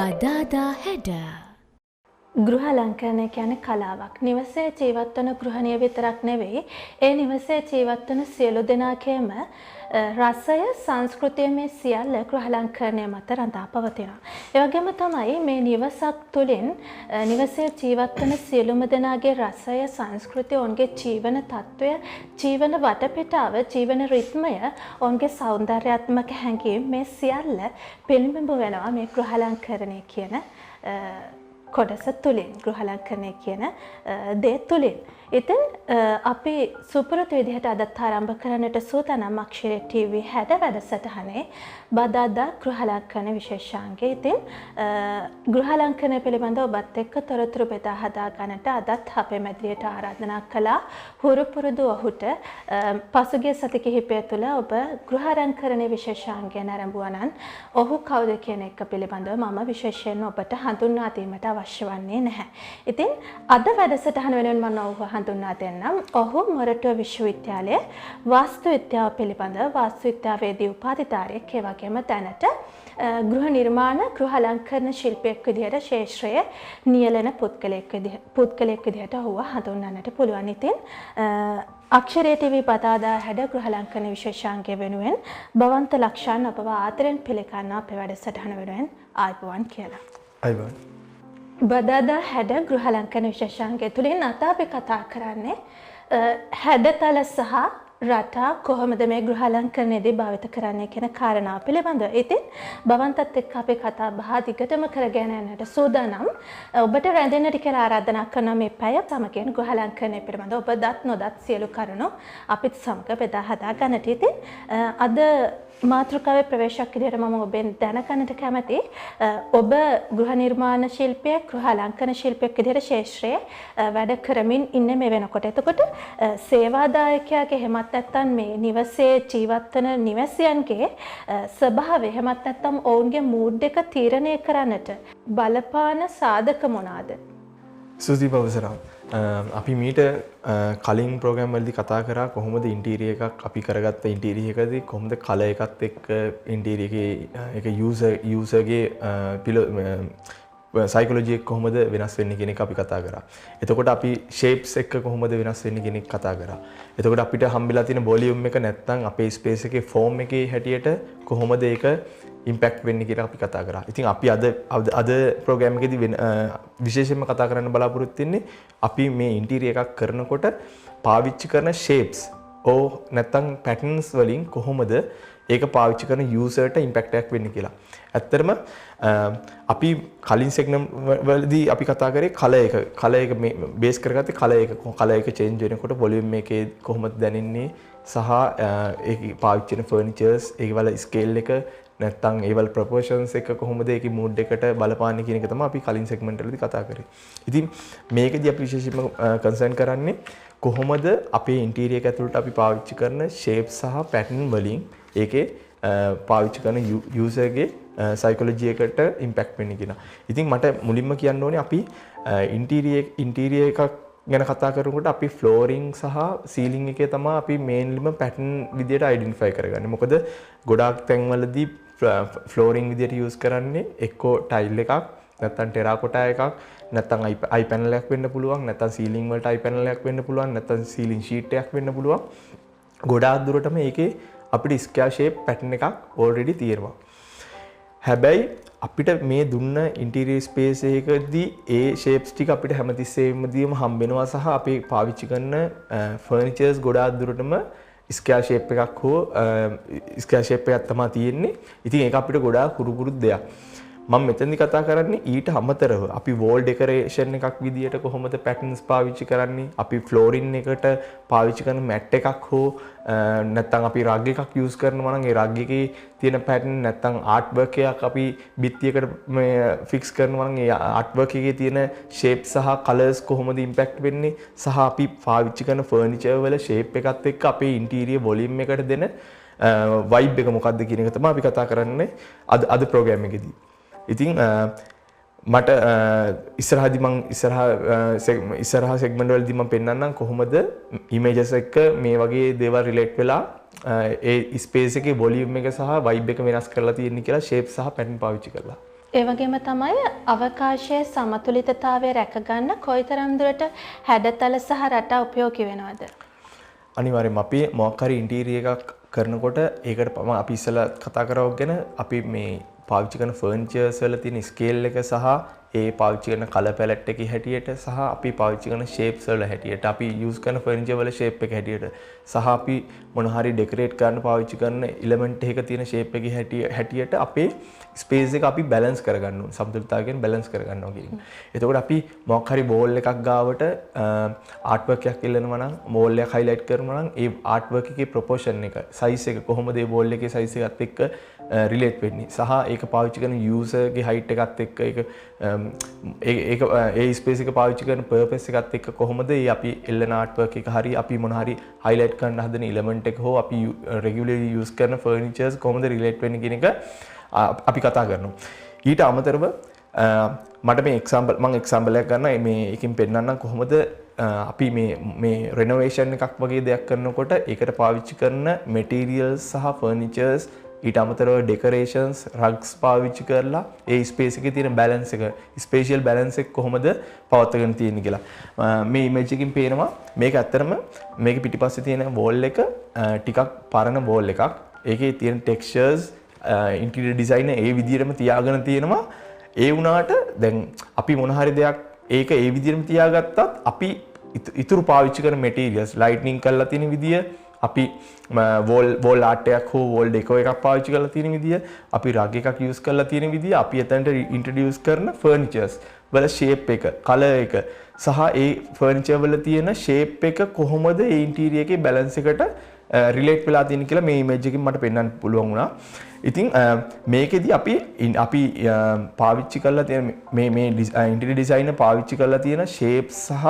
Adada Header. ගෘහ අලංකරණය කියන්නේ කලාවක්. නිවසේ ජීවත් වන ගෘහණිය විතරක් නෙවෙයි, ඒ නිවසේ ජීවත් වන සියලු දෙනාගේම රසය, සංස්කෘතිය මේ සියල්ල ගෘහ අලංකරණය මත රඳා පවතිනවා. ඒ වගේම තමයි මේ නිවසක් තුළින් නිවසේ ජීවත් වන සියලුම දෙනාගේ රසය, සංස්කෘතිය, ඔවුන්ගේ ජීවන තත්ත්වය, ජීවන වටපිටාව, ජීවන රිද්මය, ඔවුන්ගේ සෞන්දර්යාත්මක හැඟීම් මේ සියල්ල පිළිබිඹු වෙනවා මේ ගෘහ අලංකරණය කියන කොටස තුළින්, ගෘහ අලංකරණය කියන දේ තුළින්. ඉතින් අපි සුපුරුදු විදිහට අදත් ආරම්භ කරන්නට සූදානම් අක්ෂරේ TV 60 වැඩසටහනේ බදාදා ගෘහ අලංකරණ විශේෂාංගය. ඉතින් ගෘහ අලංකරණය පිළිබඳව ඔබත් එක්ක තොරතුරු බෙදා හදා ගන්නට අදත් අපේ මැදිරියට ආරාධනා කළා. හුරු පුරුදු ඔහුට පසුගිය සති කිහිපය තුළ ඔබ ගෘහ අලංකරණ විශේෂාංගය ආරම්භුවා නම් ඔහු කවුද කියන එක පිළිබඳව මම විශේෂයෙන් ඔබට හඳුන්වා දීමට අවශ්‍ය වන්නේ නැහැ. ඉතින් අද වැඩසටහන වෙනුවෙන් මම ඔහු හඳුන්වා දෙන්නම්. ඔහු මොරටුව විශ්වවිද්‍යාලයේ වාස්තු විද්‍යාව පිළිබඳව වාස්තු විද්‍යාවේදී උපාධිධාරියෙක්, ඒ වගේම දැනට ගෘහ නිර්මාණ, ගෘහ අලංකරණ ශිල්පියෙක් විදිහට ශාස්ත්‍රයේ නියැලෙන පුද්ගලයෙක් විදිහට ඔහුව හඳුන්වන්නට පුළුවන්. ඉතින් අක්ෂරේ TV බදාදා හැඩ ගෘහ අලංකරණ විශේෂාංගය වෙනුවෙන් බවන්ත ලක්ෂාන් අපව ආදරෙන් පිළිගන්නා අපේ වැඩසටහන වෙනුවෙන් ආයුබෝවන් කියලා. ආයුබෝවන්. බදාදා හැඩ ගෘහ අලංකරණ විශේෂාංගය තුළින් අද අපි කතා කරන්නේ හැඩතල සහ රටා කොහොමද මේ ගෘහ අලංකරණයේදී භාවිත කරන්නේ කියන කාරණාව පිළිබඳව. ඉතින් බවන්තත් එක්ක අපේ කතා බහ දිගටම කරගෙන යන්නට සූදානම්. ඔබට රැඳෙන්නට කියලා ආරාධනා කරනවා මේ පැය සමගින් ගෘහ අලංකරණය පිළිබඳව ඔබ දත් නොදත් සියලු කරුණු අපිත් සමග බෙදා හදා ගන්නට. ඉතින් අද මාතෘකාවේ ප්‍රවේශයක් විදිහට මම ඔබෙන් දැනගන්නට කැමතියි. ඔබ ගෘහ නිර්මාණ ශිල්පියෙක්, ගෘහ අලංකරණ ශිල්පියෙක් විදිහට ශාස්ත්‍රයේ වැඩ කරමින් ඉන්නේ මේ වෙනකොට. එතකොට සේවාදායකයාගේ එහෙමත් නැත්නම් මේ නිවසේ ජීවත් වන නිවැසියන්ගේ ස්වභාවය එහෙමත් නැත්නම් ඔවුන්ගේ මූඩ් එක තීරණය කරන්නට බලපාන සාධක මොනවාද? සුදි බවසරම්. අපි මීට කලින් ප්‍රෝග්‍රෑම් වලදී කතා කරා කොහොමද ඉන්ටීරියර් එකක් අපි කරගත්ත ඉන්ටීරියර් එකදී කොහොමද කලර් එකත් එක්ක ඉන්ටීරියර් එකේ ඒක යූසර්ගේ සයිකොලොජි එක කොහොමද වෙනස් වෙන්නේ කියන එක අපි කතා කරා. එතකොට අපි ෂේප්ස් එක්ක කොහොමද වෙනස් වෙන්නේ කියන එක කතා කරා. එතකොට අපිට හම්බෙලා තියෙන වොලියුම් එක නැත්නම් අපේ ස්පේස් එකේ ෆෝම් එකේ හැටියට කොහොමද ඒක ඉම්පැක්ට් වෙන්නේ කියලා අපි කතා කරා. ඉතින් අපි අද ප්‍රෝග්‍රෑම් එකේදී විශේෂයෙන්ම කතා කරන්න බලාපොරොත්තු වෙන්නේ අපි මේ ඉන්ටීරියර් එකක් කරනකොට පාවිච්චි කරන ෂේප්ස් ඕ නැත්නම් පැටර්න්ස් වලින් කොහොමද ඒක පාවිච්චි කරන යූසර්ට ඉම්පැක්ට් එකක් වෙන්නේ කියලා. ඇත්තටම අපි කලින් සෙග්මන්ට් වලදී අපි කතා කරේ කලර් එක මේ බේස් කරගත්තේ කලර් එක චේන්ජ් වෙනකොට වොලියුම් එකේ කොහොමද දැනෙන්නේ සහ ඒක පාවිච්චි කරන ෆර්නිචර්ස් ඒවල ස්කේල් එක නැත්නම් ඒවල ප්‍රොපෝර්ෂන්ස් එක කොහොමද ඒකේ මූඩ් එකට බලපාන්නේ කියන එක තමයි අපි කලින් සෙග්මන්ට් වලදී කතා කරේ. ඉතින් මේකදී අපි විශේෂයෙන්ම කන්සර්න් කරන්නේ කොහොමද අපේ ඉන්ටීරියර් එක ඇතුළට අපි පාවිච්චි කරන ෂේප් සහ පැටර්න් වලින් ඒකේ පාවිච්චි කරන යූසර්ගේ සයිකොලොජි එකට ඉම්පැක්ට් වෙන්නේ කියලා. ඉතින් මට මුලින්ම කියන්න ඕනේ අපි ඉන්ටීරියර් එකක් ගැන කතා කරනකොට අපි ෆ්ලෝරින් සහ සීලිං එකේ තමයි අපි මේන්ලිම පැටර්න් විදියට අයිඩෙන්ටිෆයි කරගන්නේ. මොකද ගොඩාක් තැන්වලදී ෆ්ලෝරින් විදියට යූස් කරන්නේ එක්කෝ ටයිල් එකක් නැත්නම් ටෙරාකොටා එකක් නැත්නම් අයි පැනල් එකක් වෙන්න පුළුවන් නැත්නම් සීලිං වලට අයි පැනල් එකක් වෙන්න පුළුවන් නැත්නම් සීලිං ෂීට් එකක් වෙන්න පුළුවන්. ගොඩාක් දුරටම ඒකේ අපිට ස්ක්වයර් ෂේප් පැටර්න් එකක් ඔල්රෙඩි තියෙනවා. හැබැයි අපිට මේ දුන්න ඉන්ටීරියර් ස්පේස් එකකදී ඒ ෂේප්ස් ටික අපිට හැමතිස්සෙමදීම හම්බෙනවා සහ අපි පාවිච්චි කරන ෆර්නිචර්ස් ගොඩාක් දුරටම ස්ක්වයර් ෂේප් එකක් හෝ ස්ක්වයර් ෂේප් එකක් තමයි තියෙන්නේ. ඉතින් ඒක අපිට ගොඩාක් කුරුකුරු දෙයක්. මම මෙතනදි කතා කරන්නේ ඊට අමතරව අපි වෝල් ඩෙකොරේෂන් එකක් විදියට කොහොමද පැටර්න්ස් පාවිච්චි කරන්නේ, අපි ෆ්ලෝරින් එකට පාවිච්චි කරන මැට් එකක් හෝ නැත්නම් අපි රග් එකක් යූස් කරනවා නම් ඒ රග් එකේ තියෙන පැටර්න් නැත්නම් ආර්ට් වර්ක් එකක් අපි බිත්තියකට ෆික්ස් කරනවා නම් ඒ ආර්ට් වර්ක් එකේ තියෙන ෂේප් සහ කලර්ස් කොහොමද ඉම්පැක්ට් වෙන්නේ සහ අපි පාවිච්චි කරන ෆර්නිචර් වල ෂේප් එකත් එක්ක අපේ ඉන්ටීරියර් වොලියුම් එකට දෙන වයිබ් එක මොකක්ද කියන එක තමයි අපි කතා කරන්නේ අද ප්‍රෝග්‍රෑම් එකේදී. ඉතින් මට ඉස්සරහදී මම ඉස්සරහ සෙග්මන්ට් වලදී මම පෙන්නන්නම් කොහොමද ඉමේජස් එක්ක මේ වගේ දේවල් රිලේට් වෙලා ඒ ස්පේස් එකේ වොලියුම් එක සහ වයිබ් එක වෙනස් කරලා තියෙන්නේ කියලා ෂේප් සහ පැටර්න් පාවිච්චි කරලා. ඒ වගේම තමයි අවකාශයේ සමතුලිතතාවය රැකගන්න කොයිතරම් දුරට හැඩතල සහ රටා උපයෝගී වෙනවද? අනිවාර්යයෙන්ම අපි මොකක් හරි ඉන්ටීරියර් එකක් කරනකොට ඒකට අපි ඉස්සෙල්ලා කතා කරවුවා ගැන අපි මේ පාවිච්චි කරන ෆර්නිචර්ස් වල තියෙන ස්කේල් එක සහ ඒ පාවිච්චි කරන කලර් පැලට් එකේ හැටියට සහ අපි පාවිච්චි කරන ෂේප්ස් වල හැටියට අපි යූස් කරන ෆර්නිචර් වල ෂේප් එක හැටියට සහ අපි මොන හරි ඩෙකොරේට් කරන්න පාවිච්චි කරන එලිමන්ට් එකක තියෙන ෂේප් එකේ හැටියට අපේ ස්පේස් එක අපි බැලන්ස් කරගන්න ඕනේ. සමතුලිතතාවයෙන් බැලන්ස් කරගන්නවා කියන්නේ. එතකොට අපි මොකක් හරි වෝල් එකක් ගාවට ආර්ට් වර්ක් එකක් ඉල්ලනවා නම් වෝල් එක හයිලයිට් කරනවා නම් ඒ ආර්ට් වර්ක් එකේ ප්‍රොපෝෂන් එක සයිස් එක කොහොමද ඒ වෝල් එකේ සයිස් එකත් එක්ක රිලේට් වෙන්නේ සහ ඒක පාවිච්චි කරන යූසර්ගේ හයිට් එකත් එක්ක ඒක ඒ ස්පේස් එක පාවිච්චි කරන පර්පස් එකත් එක්ක කොහොමද අපි එල්ලන ආර්ට් වර්ක් එක හරි අපි මොන හරි හයිලයිට් කරන්න හදන එලිමන්ට් එක හෝ අපි රෙගියුලර්ලි යූස් කරන ෆර්නිචර්ස් කොහොමද රිලේට් වෙන්නේ කියන එක අපි කතා කරනවා. ඊට අමතරව මට මේ එක්සැම්පල් එකක් ගන්න මේ එකකින් පෙන්නන්නම් කොහොමද අපි මේ රෙනෝවේෂන් එකක් වගේ දෙයක් කරනකොට ඒකට පාවිච්චි කරන මැටීරියල්ස් සහ ෆර්නිචර්ස් ඊට අමතරව ඩෙකොරේෂන්ස් රග්ස් පාවිච්චි කරලා ඒ ස්පේස් එකේ තියෙන බැලන්ස් එක ස්පේෂියල් බැලන්ස් එක කොහොමද පවත්වාගෙන තියෙන්නේ කියලා. මේ ඉමේජ් එකකින් පේනවා මේක ඇත්තටම මේක පිටිපස්සේ තියෙන වෝල් එක ටිකක් පරණ වෝල් එකක්. ඒකේ තියෙන ටෙක්ස්චර්ස් ඉන්ටීරියර් ඩිසයිනර් ඒ විදිහටම තියාගෙන තියෙනවා. ඒ වුණාට දැන් අපි මොන හරි දෙයක් ඒක ඒ විදිහටම තියාගත්තත් අපි ඉතුරු පාවිච්චි කරන මැටීරියල්ස් ලයිට්නින් කරලා තියෙන විදිය අපි වෝල් ආර්ට් එකක් හෝ වෝල් ඩෙකෝ එකක් පාවිච්චි කරලා තියෙන විදිය අපි රග් එකක් යූස් කරලා තියෙන විදිය අපි එතනට ඉන්ට්‍රොඩියුස් කරන ෆර්නිචර්ස් වල ෂේප් එක කලර් එක සහ ඒ ෆර්නිචර් වල තියෙන ෂේප් එක කොහොමද ඒ ඉන්ටීරියර් එකේ බැලන්ස් එකට රිලේට් වෙලා තියෙන කියලා මේ ඉමේජ් එකකින් මට පෙන්වන්න පුළුවන් වුණා. ඉතින් මේකෙදි අපි පාවිච්චි කරලා තියෙන මේ ඉන්ටීරියර් ඩිසයිනර් පාවිච්චි කරලා තියෙන ෂේප් සහ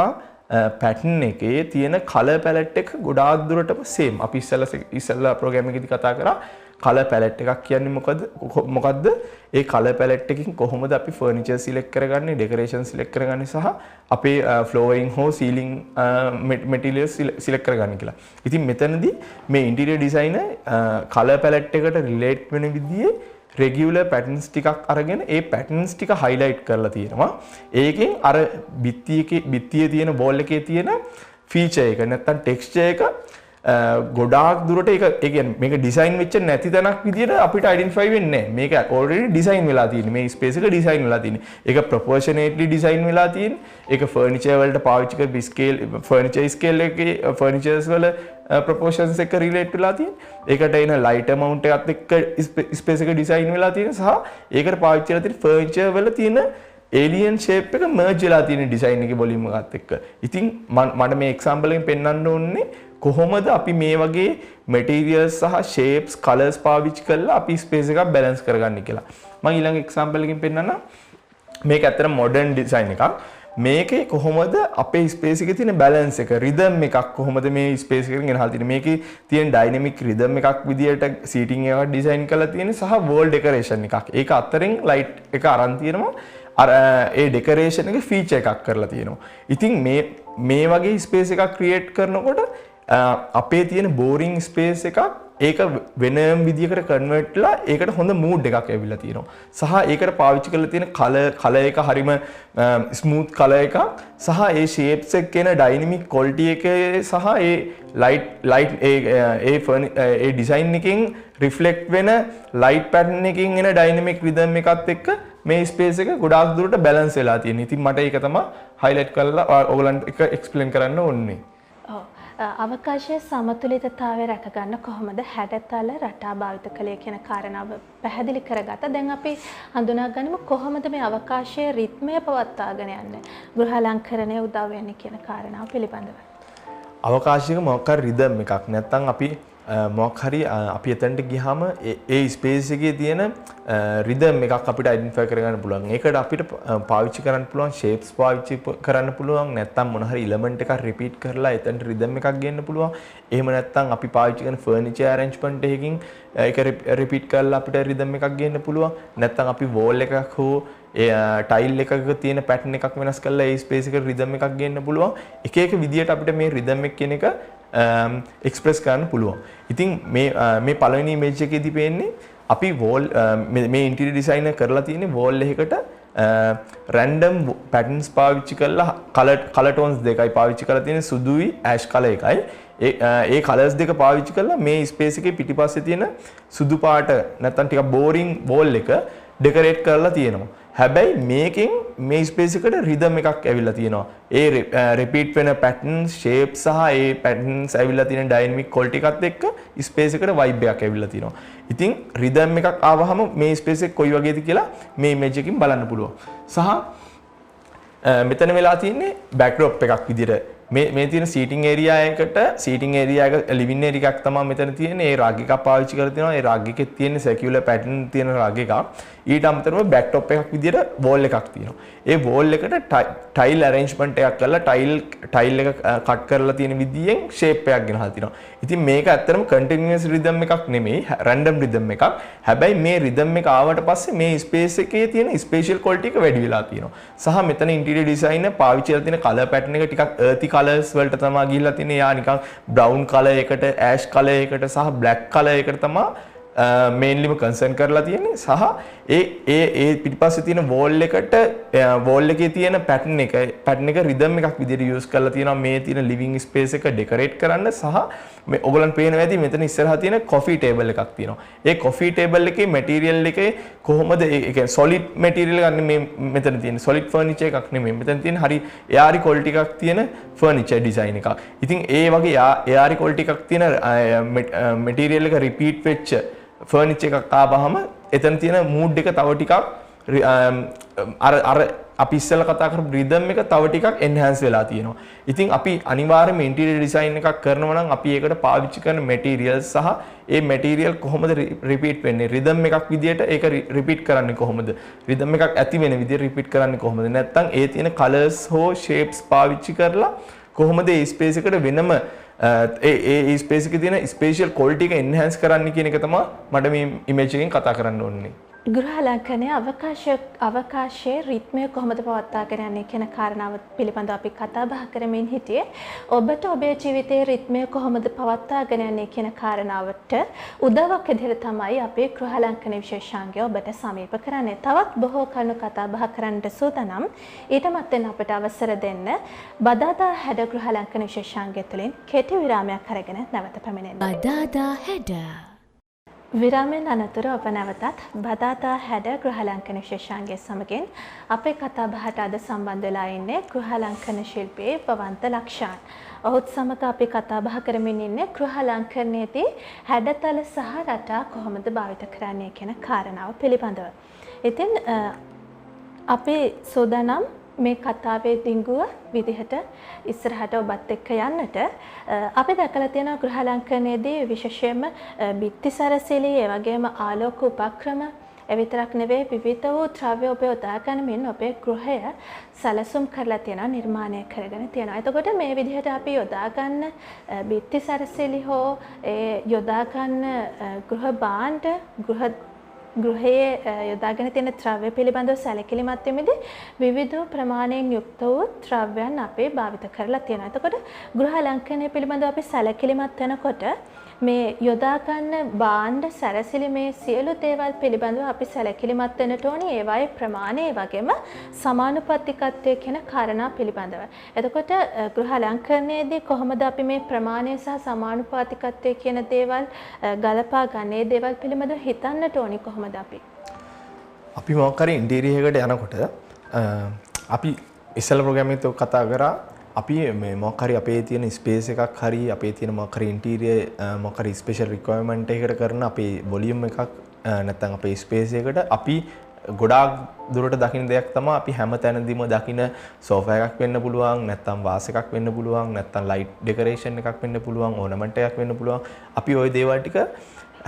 පැටර්න් එකේ තියෙන කලර් පැලට් එක ගොඩාක් දුරටම සේම්. අපි ඉස්සෙල්ලා ප්‍රෝග්‍රෑම් එකේදී කතා කරා කලර් පැලට් එකක් කියන්නේ මොකද්ද? ඒ කලර් පැලට් එකකින් කොහොමද අපි ෆර්නිචර් සිලෙක්ට් කරගන්නේ, ඩෙකොරේෂන් සිලෙක්ට් කරගන්නේ සහ අපේ ෆ්ලෝරින් හෝ සීලිං මැටීරියල්ස් සිලෙක්ට් කරගන්නේ කියලා. ඉතින් මෙතනදී මේ ඉන්ටීරියර් ඩිසයිනර් කලර් පැලට් එකට රිලේට් වෙන විදිහේ රෙගියුලර් පැටර්න්ස් ටිකක් අරගෙන ඒ පැටර්න්ස් ටික හයිලයිට් කරලා තියෙනවා. ඒකෙන් අර බිත්තියේ තියෙන වෝල් එකේ තියෙන ෆීචර් එක නැත්තම් ටෙක්ස්චර් එක ගොඩාක් දුරට ඒක කියන්නේ මේක ඩිසයින් වෙච්ච නැති තැනක් විදියට අපිට අයිඩෙන්ටිෆයි වෙන්නේ නැහැ. මේක ඔල්රෙඩි ඩිසයින් වෙලා තියෙන්නේ. මේ ස්පේස් එක ඩිසයින් වෙලා තියෙන්නේ. ඒක ප්‍රොපෝෂනේට්ලි ඩිසයින් වෙලා තියෙන්නේ. ඒක ෆර්නිචර් වලට පාවිච්චි කරපු ස්කේල් ෆර්නිචර් ස්කේල් එකේ ෆර්නිචර්ස් වල ප්‍රොපෝෂන්ස් එක රිලේට් වෙලා තියෙන්නේ. ඒකට එන ලයිට් amount එකත් එක්ක ස්පේස් එක ඩිසයින් වෙලා තියෙන සහ ඒකට පාවිච්චි කරලා තියෙන ෆර්නිචර් වල තියෙන ඒලියන් ෂේප් එක මර්ජ් වෙලා තියෙන ඩිසයින් එකේ වොලියුම් එකත් එක්ක. ඉතින් මට මේ එක්සැම්පල් එකෙන් පෙන්වන්න ඕනේ කොහොමද අපි මේ වගේ මැටීරියල්ස් සහ ෂේප්ස් කලර්ස් පාවිච්චි කරලා අපි ස්පේස් එකක් බැලන්ස් කරගන්නේ කියලා. මම ඊළඟ එක්සැම්පල් එකකින් පෙන්නන්නම්. මේක ඇත්තට මොඩර්න් ඩිසයින් එකක්. මේකේ කොහොමද අපේ ස්පේස් එකේ තියෙන බැලන්ස් එක රිදම් එකක් කොහොමද මේ ස්පේස් එකෙන් ගෙනහලා තියෙන්නේ. මේකේ තියෙන ඩයිනමික් රිදම් එකක් විදියට සීටින් එකක් ඩිසයින් කරලා තියෙන්නේ සහ වෝල් ඩෙකොරේෂන් එකක්. ඒක අතරින් ලයිට් එක අරන් තියෙනවා. අර ඒ ඩෙකොරේෂන් එකේ ෆීචර් එකක් කරලා තියෙනවා. ඉතින් මේ වගේ ස්පේස් එකක් ක්‍රියේට් කරනකොට අපේ තියෙන බෝරිං ස්පේස් එකක් ඒක වෙනම විදියකට කන්වර්ට්ලා ඒකට හොඳ මූඩ් එකක් ඇවිල්ලා තියෙනවා. සහ ඒකට පාවිච්චි කරලා තියෙන කලර් එක හරිම ස්මූත් කලර් එකක් සහ ඒ ෂේප්ස් එක කියන ඩයිනමික් ක්වොලිටි එකේ සහ ඒ ලයිට් ඒ ඩිසයින් එකකින් රිෆ්ලෙක්ට් වෙන ලයිට් පැටර්න් එකකින් එන ඩයිනමික් රිදම් එකත් එක්ක මේ ස්පේස් එක ගොඩාක් දුරට බැලන්ස් වෙලා තියෙනවා. ඉතින් මට ඒක තමයි හයිලයිට් කරලා ඔයගලන්ට එක එක්ස්ප්ලেইন කරන්න ඕනේ. අවකාශයේ සමතුලිතතාවය රැකගන්න කොහොමද හැඩතල රටා භාවිත කළේ කියන කාරණාව පැහැදිලි කරගත්තා. දැන් අපි හඳුනාගනිමු කොහොමද මේ අවකාශයේ රිද්මය පවත්වාගෙන යන්නේ ගෘහාලංකරණය උදව් වෙන්නේ කියන කාරණාව පිළිබඳව. අවකාශයක මොකක් හරි රිද්ම් එකක් නැත්නම් අපි මොකක් හරි අපි එතනට ගියාම ඒ ස්පේස් එකේ තියෙන රිද්ම් එකක් අපිට අයිඩෙන්ටිෆයි කරගන්න පුළුවන්. ඒකට අපිට පාවිච්චි කරන්න පුළුවන් ෂේප්ස් පාවිච්චි කරන්න පුළුවන්. නැත්නම් මොන හරි එලිමන්ට් එකක් රිපීට් කරලා එතනට රිද්ම් එකක් ගන්න පුළුවන්. එහෙම නැත්නම් අපි පාවිච්චි කරන ෆර්නිචර් ඇරේන්ජ්මන්ට් එකකින් ඒක රිපීට් කරලා අපිට රිද්ම් එකක් ගන්න පුළුවන්. නැත්නම් අපි වෝල් එකක් හෝ ටයිල් එකක තියෙන පැටර්න් එකක් වෙනස් කරලා ඒ ස්පේස් එකට රිද්ම් එකක් ගන්න පුළුවන්. එක එක විදියට අපිට මේ රිද්ම් එක කියන එක එක්ස්ප්‍රෙස් කරන්න පුළුවන්. ඉතින් මේ පළවෙනි ඉමේජ් එකේදී පේන්නේ අපි wall මේ interior designer කරලා තියෙන්නේ wall එකකට රැන්ඩම් පැටර්න්ස් පාවිච්චි කරලා කලර් ටෝන්ස් දෙකයි පාවිච්චි කරලා තියෙන්නේ සුදුයි ඇෂ් කලර් එකයි ඒ කලර්ස් දෙක පාවිච්චි කරලා මේ ස්පේස් එකේ පිටිපස්සේ තියෙන සුදු පාට නැත්තම් ටිකක් බෝරින් වෝල් එක ඩෙකොරේට් කරලා තියෙනවා. හැබැයි මේකෙන් මේ ස්පේස් එකට රිදම් එකක් ඇවිල්ලා තියෙනවා. ඒ රිපීට් වෙන පැටර්න්ස් ෂේප් සහ ඒ පැටර්න්ස් ඇවිල්ලා තියෙන ඩයිනමික් ක්වොලිටි එකත් එක්ක ස්පේස් එකට වයිබ් එකක් ඇවිල්ලා තියෙනවා. ඉතින් රිදම් එකක් ආවහම මේ ස්පේස් එක කොයි වගේද කියලා මේ ඉමේජ් එකකින් බලන්න පුළුවන්. සහ මෙතන වෙලා තියෙන්නේ බෑක්ඩ්‍රොප් එකක් විදිහට මේ තියෙන සීටින් ඒරියා එකට සීටින් ඒරියා එක ලිවිං ඒරියා එකක් තමයි මෙතන තියෙන්නේ. ඒ රග් එකක් පාවිච්චි කරලා තියෙනවා. ඒ රග් එකේ තියෙන සර්කියුලර් පැටර්න් තියෙන රග් එකක්. ඊට අමතරව බෑක්ටොප් එකක් විදිහට වෝල් එකක් තියෙනවා. ඒ වෝල් එකට ටයිල් ඇරේන්ජ්මන්ට් එකක් කරලා ටයිල් එක කට් කරලා තියෙන විදියෙන් ෂේප් එකක් ගෙනහලා තියෙනවා. ඉතින් මේක ඇත්තටම කන්ටිනියස් රිද්ම් එකක් නෙමෙයි රැන්ඩම් රිද්ම් එකක්. හැබැයි මේ රිද්ම් එක ආවට පස්සේ මේ ස්පේස් එකේ තියෙන ස්පේෂල් ක්වොලිටි එක වැඩි වෙලා තියෙනවා. සහ මෙතන ඉන්ටීරියර් ඩිසයිනර් පාවිච්චි කරලා තියෙන කලර් පැටර්න් එක ටිකක් earthy කලර්ස් වලට තමයි ගිහිල්ලා තියෙන්නේ. යා නිකන් බ්‍රවුන් කලර් එකට ඇෂ් කලර් එකට සහ බ්ලැක් කලර් එකට තමයි මේන්ලිම කන්සර්න් කරලා තියෙන්නේ. සහ ඒ පිටිපස්සේ තියෙන වෝල් එකට වෝල් එකේ තියෙන පැටර්න් එක රිදම් එකක් විදිහට යූස් කරලා තියෙනවා මේ තියෙන ලිවිං ස්පේස් එක ඩෙකොරේට් කරන්න. සහ මේ ඔයගලන් පේනවා ඇති මෙතන ඉස්සරහා තියෙන කොෆි ටේබල් එකක් තියෙනවා. ඒ කොෆි ටේබල් එකේ මැටීරියල් එකේ කොහොමද ඒ කියන්නේ සොලිඩ් මැටීරියල් ගන්න මේ මෙතන තියෙන සොලිඩ් ෆර්නිචර් එකක් නෙමෙයි. මෙතන තියෙන හරි එයාරි ක්වොලිටි එකක් තියෙන ෆර්නිචර් ඩිසයින් එකක්. ඉතින් ඒ වගේ එයාරි ක්වොලිටි එකක් තියෙන මැටීරියල් එක රිපීට් වෙච්ච ෆර්නිචර් එකක් ආවහම එතන තියෙන මූඩ් එක තව ටිකක් අර අපි ඉස්සෙල්ලා කතා කරපු රිද්ම් එක තව ටිකක් එන්හාන්ස් වෙලා තියෙනවා. ඉතින් අපි අනිවාර්යයෙන්ම ඉන්ටීරියර් ඩිසයින් එකක් කරනවා නම් අපි ඒකට පාවිච්චි කරන මැටීරියල්ස් සහ ඒ මැටීරියල් කොහොමද රිපීට් වෙන්නේ? රිද්ම් එකක් විදියට ඒක රිපීට් කරන්නේ කොහොමද? රිද්ම් එකක් ඇති වෙන විදියට රිපීට් කරන්නේ කොහොමද? නැත්නම් ඒ තියෙන කලර්ස් හෝ ෂේප්ස් පාවිච්චි කරලා කොහොමද ඒ ස්පේස් එකට වෙනම ඒ ස්පේස් එකේ තියෙන ස්පේෂල් ක්වොලිටි එක එන්හාන්ස් කරන්න කියන එක තමයි මට මේ ඉමේජ් එකෙන් කතා කරන්න ඕනේ. ගෘහලංකනයේ අවකාශයේ රිද්මය කොහොමද පවත්වාගෙන යන්නේ කියන කාරණාව පිළිබඳව අපි කතා බහ කරමින් හිටියේ. ඔබට ඔබේ ජීවිතයේ රිද්මය කොහොමද පවත්වාගෙන යන්නේ කියන කාරණාවට උදව්වක් විදිහට තමයි අපේ ගෘහලංකන විශේෂාංගය ඔබට සමීප කරන්නේ. තවත් බොහෝ කරුණු කතා බහ කරන්නට සූදානම්. ඊට මත්තෙන් අපට අවසර දෙන්න බදාදා හැඩ ගෘහලංකන විශේෂාංගය තුළින් කෙටි විරාමයක් අරගෙන නැවත පැමිණෙන්න. බදාදා හැඩ විරාමයෙන් අනතුර ඔබ නැවතත් බදාදා හැඩ ගෘහලංකන විශේෂාංගය සමගින් අපේ කතා බහට අද සම්බන්ධ වෙලා ඉන්නේ ගෘහලංකන ශිල්පී පවන්ත ලක්ෂාන්. ඔහුත් සමග අපි කතා බහ කරමින් ඉන්නේ ගෘහලංකනයේදී හැඩතල සහ රටා කොහොමද භාවිත කරන්නේ කියන කාරණාව පිළිබඳව. ඉතින් අපි සෝදානම් මේ කතාවේ දිංගුව විදිහට ඉස්සරහට ඔබත් එක්ක යන්නට අපි දැකලා තියෙනවා ගෘහලංකනයේදී විශේෂයෙන්ම බිත්ති සරසිලි ඒ වගේම ආලෝක උපක්‍රම එවිතරක් නෙවෙයි විවිධ වූ ද්‍රව්‍ය ඔබ යොදා ගනිමින් ඔබේ ගෘහය සැලසුම් කරලා තියෙනවා නිර්මාණය කරගෙන තියෙනවා. එතකොට මේ විදිහට අපි යොදා ගන්න බිත්ති සරසිලි හෝ ඒ යොදා ගන්න ගෘහ භාණ්ඩ ගෘහයේ යොදාගෙන තියෙන ද්‍රව්‍ය පිළිබඳව සැලකිලිමත් වෙමිදී විවිධ ප්‍රමාණයෙන් යුක්ත වූ ද්‍රව්‍යයන් අපේ භාවිත කරලා තියෙනවා. එතකොට ගෘහලංකනය පිළිබඳව අපි සැලකිලිමත් වෙනකොට මේ යොදා ගන්න භාණ්ඩ සැරසිලි මේ සියලු දේවල් පිළිබඳව අපි සැලකිලිමත් වෙන්නට ඕනේ. ඒවායේ ප්‍රමාණය ඒ වගේම සමානුපාතිකත්වය කියන කාරණා පිළිබඳව. එතකොට ගෘහලංකනයේදී කොහොමද අපි මේ ප්‍රමාණය සහ සමානුපාතිකත්වය කියන දේවල් ගලපා ගන්න? ඒ දේවල් පිළිබඳව හිතන්නට ඕනේ කොහොමද අපි? අපි මොකක් හරි ඉන්ටීරියර් එකට යනකොට අපි ඉස්සෙල්ලා ප්‍රෝග්‍රෑම් එකේ කතා කරා අපි මේ මොකක් හරි අපේ තියෙන ස්පේස් එකක් හරි අපේ තියෙන මොකක් හරි ඉන්ටීරියර් මොකක් හරි ස්පෙෂල් රික්වයර්මන්ට් එකකට කරන අපේ වොලියුම් එකක් නැත්නම් අපේ ස්පේස් එකකට අපි ගොඩාක් දුරට දකින්න දෙයක් තමයි අපි හැම තැනදීම දකින්න සෝෆා එකක් වෙන්න පුළුවන් නැත්නම් වාස් එකක් වෙන්න පුළුවන් නැත්නම් ලයිට් ඩෙකොරේෂන් එකක් වෙන්න පුළුවන් ඕනමන්ට් එකක් වෙන්න පුළුවන් අපි ওই දේවල් ටික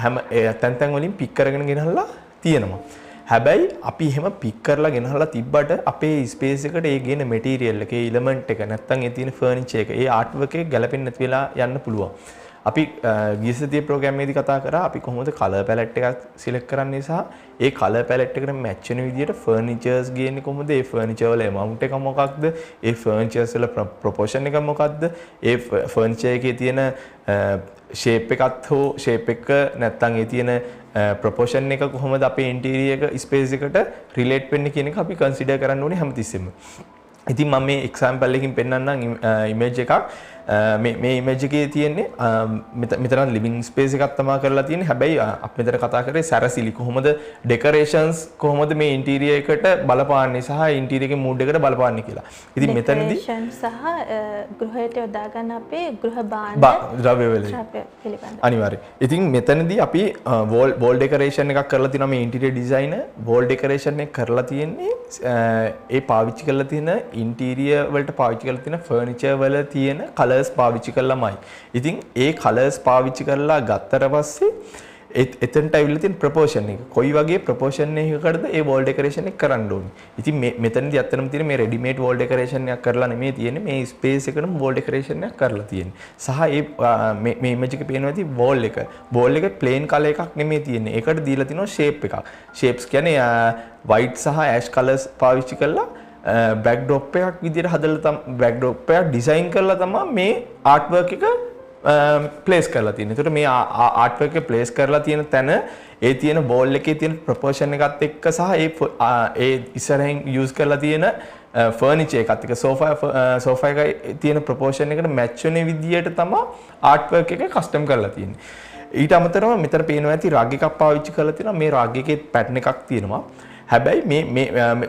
හැම තැන් තැන් වලින් පික් කරගෙන ගෙනහලා තියෙනවා. හැබැයි අපි එහෙම පික් කරලා ගෙනහලා තිබ්බට අපේ ස්පේස් එකට ඒ ගේන මැටීරියල් එක, ඒ එලිමන්ට් එක නැත්නම් ඒ තියෙන ෆර්නිචර් එක, ඒ ආර්ට් වර්ක් එක ගැලපෙන්නේ නැති වෙලා යන්න පුළුවන්. අපි ගිය සතියේ ප්‍රෝග්‍රෑම් එකේදී කතා කරා අපි කොහොමද කලර් පැලට් එකක් සිලෙක්ට් කරන්නේ සහ ඒ කලර් පැලට් එකට මැච් වෙන විදිහට ෆර්නිචර්ස් ගේන්නේ කොහොමද? ඒ ෆර්නිචර් වල amount එක මොකක්ද? ඒ ෆර්නිචර්ස් වල ප්‍රොපෝෂන් එක මොකක්ද? ඒ ෆර්නිචර් එකේ තියෙන ෂේප් එකත් හෝ ෂේප් එක නැත්නම් ඒ තියෙන ප්‍රොපෝෂන් එක කොහොමද අපේ ඉන්ටීරියර් එක ස්පේස් එකට රිලේට් වෙන්නේ කියන එක අපි කන්සිඩර් කරන්න ඕනේ හැමතිස්සෙම. ඉතින් මම මේ එක්සැම්පල් එකකින් පෙන්නන්නම් ඉමේජ් එකක්. මේ ඉමේජ් එකේ තියෙන්නේ මෙතන ලිවිං ස්පේස් එකක් තමයි කරලා තියෙන්නේ. හැබැයි අපි මෙතන කතා කරේ සැරසිලි කොහොමද ඩෙකරේෂන්ස් කොහොමද මේ ඉන්ටීරියර් එකට බලපාන්නේ සහ ඉන්ටීරියර් එකේ මූඩ් එකට බලපාන්නේ කියලා. ඉතින් මෙතනදී සහ ගෘහයට යොදා ගන්න අපේ ගෘහ භාණ්ඩ ද්‍රව්‍ය පිළිබඳ අනිවාර්යයෙන්. ඉතින් මෙතනදී අපි වෝල් ඩෙකරේෂන් එකක් කරලා තියෙනවා. මේ ඉන්ටීරියර් ඩිසයිනර් වෝල් ඩෙකරේෂන් එක කරලා තියෙන්නේ ඒ පාවිච්චි කරලා තියෙන ඉන්ටීරියර් වලට පාවිච්චි කරලා තියෙන ෆර්නිචර් වල තියෙන කලර්ස් පාවිච්චි කරලාමයි. ඉතින් ඒ කලර්ස් පාවිච්චි කරලා ගත්තට පස්සේ එතනට ඇවිල්ලා තියෙන ප්‍රොපෝෂන් එක කොයි වගේ ප්‍රොපෝෂන් එකකටද ඒ වෝල් ඩෙකරේෂන් එක කරන්න ඕනේ. ඉතින් මෙතනදී අත්‍තරම තියෙන මේ රෙඩිමේඩ් වෝල් ඩෙකරේෂන් එකක් කරලා නෙමෙයි තියෙන්නේ මේ ස්පේස් එකකටම වෝල් ඩෙකරේෂන් එකක් කරලා තියෙන්නේ. සහ මේ ඉමේජ් එකේ පේනවා ඇති වෝල් එක. වෝල් එක ප්ලේන් කලර් එකක් නෙමෙයි තියෙන්නේ. ඒකට දීලා තිනවා ෂේප් එකක්. ෂේප්ස් කියන්නේ වයිට් සහ ඇෂ් කලර්ස් පාවිච්චි කරලා බෑක්ඩ්‍රොප් එකක් විදිහට හදලා බෑක්ඩ්‍රොප් එකක් ඩිසයින් කරලා තමයි මේ ආර්ට් වර්ක් එක ප්ලේස් කරලා තියෙන්නේ. ඒකට මේ ආර්ට් වර්ක් එක ප්ලේස් කරලා තියෙන තැන ඒ තියෙන බෝල් එකේ තියෙන ප්‍රොපෝෂන් එකත් එක්ක සහ ඒ ඉස්සරහින් යූස් කරලා තියෙන ෆර්නිචර් එකත් එක්ක සෝෆා එකේ තියෙන ප්‍රොපෝෂන් එකට මැච් වෙන විදිහට තමයි ආර්ට් වර්ක් එක කස්ටම් කරලා තියෙන්නේ. ඊට අමතරව මෙතන පේනවා ඇති රග් එකක් පාවිච්චි කරලා තියෙනවා. මේ රග් එකේ පැටර්න් එකක් තියෙනවා. හැබැයි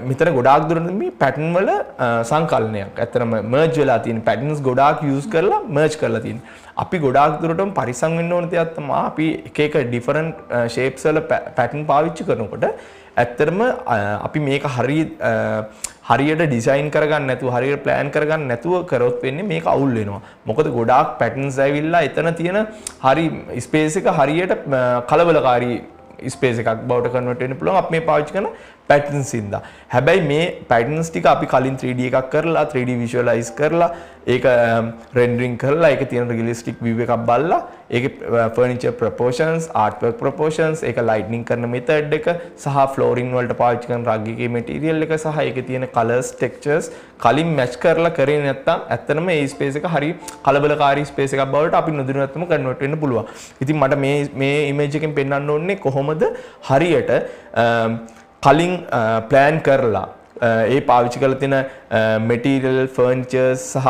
මෙතන ගොඩාක් දුරට මේ පැටර්න් වල සංකලනයක්. ඇත්තටම මර්ජ් වෙලා තියෙන පැටර්න්ස් ගොඩාක් යූස් කරලා මර්ජ් කරලා තියෙනවා. අපි ගොඩාක් දුරටම පරිස්සම් වෙන්න ඕන දෙයක් තමයි අපි එක එක ඩිෆරන්ට් ෂේප්ස් වල පැටර්න් පාවිච්චි කරනකොට ඇත්තටම අපි මේක හරියට ඩිසයින් කරගන්න නැතුව හරියට ප්ලෑන් කරගන්න නැතුව කරොත් වෙන්නේ මේක අවුල් වෙනවා. මොකද ගොඩාක් පැටර්න්ස් ඇවිල්ලා එතන තියෙන හරි ස්පේස් එක හරියට කලබලකාරී ස්පේස් එකක් බවට කන්වර්ට් වෙන්න පුළුවන් අපි මේ පාවිච්චි කරන පැටර්න්ස් ඉඳලා. හැබැයි මේ පැටර්න්ස් ටික අපි කලින් 3D එකක් කරලා 3D විෂුවලයිස් කරලා ඒක රෙන්ඩරින් කරලා ඒකේ තියෙන රියලිස්ටික් view එකක් බලලා ඒකේ ෆර්නිචර් ප්‍රොපෝෂන්ස් ආර්ට් වර්ක් ප්‍රොපෝෂන්ස් ඒක ලයිට්නින් කරන මෙතඩ් එක සහ ෆ්ලෝරින් වලට පාවිච්චි කරන රග් එකේ මැටීරියල් එක සහ ඒකේ තියෙන කලර්ස් ටෙක්ස්චර්ස් කලින් මැච් කරලා කරේ නැත්නම් ඇත්තටම මේ ස්පේස් එක හරි කලබලකාරී ස්පේස් එකක් බවට අපි නොදැනුවත්වම කන්වර්ට් වෙන්න පුළුවන්. ඉතින් මට මේ ඉමේජ් එකෙන් පෙන්වන්න ඕනේ කොහොමද හරියට කලින් ප්ලෑන් කරලා ඒ පාවිච්චි කරලා තියෙන මැටීරියල් ෆර්නිචර්ස් සහ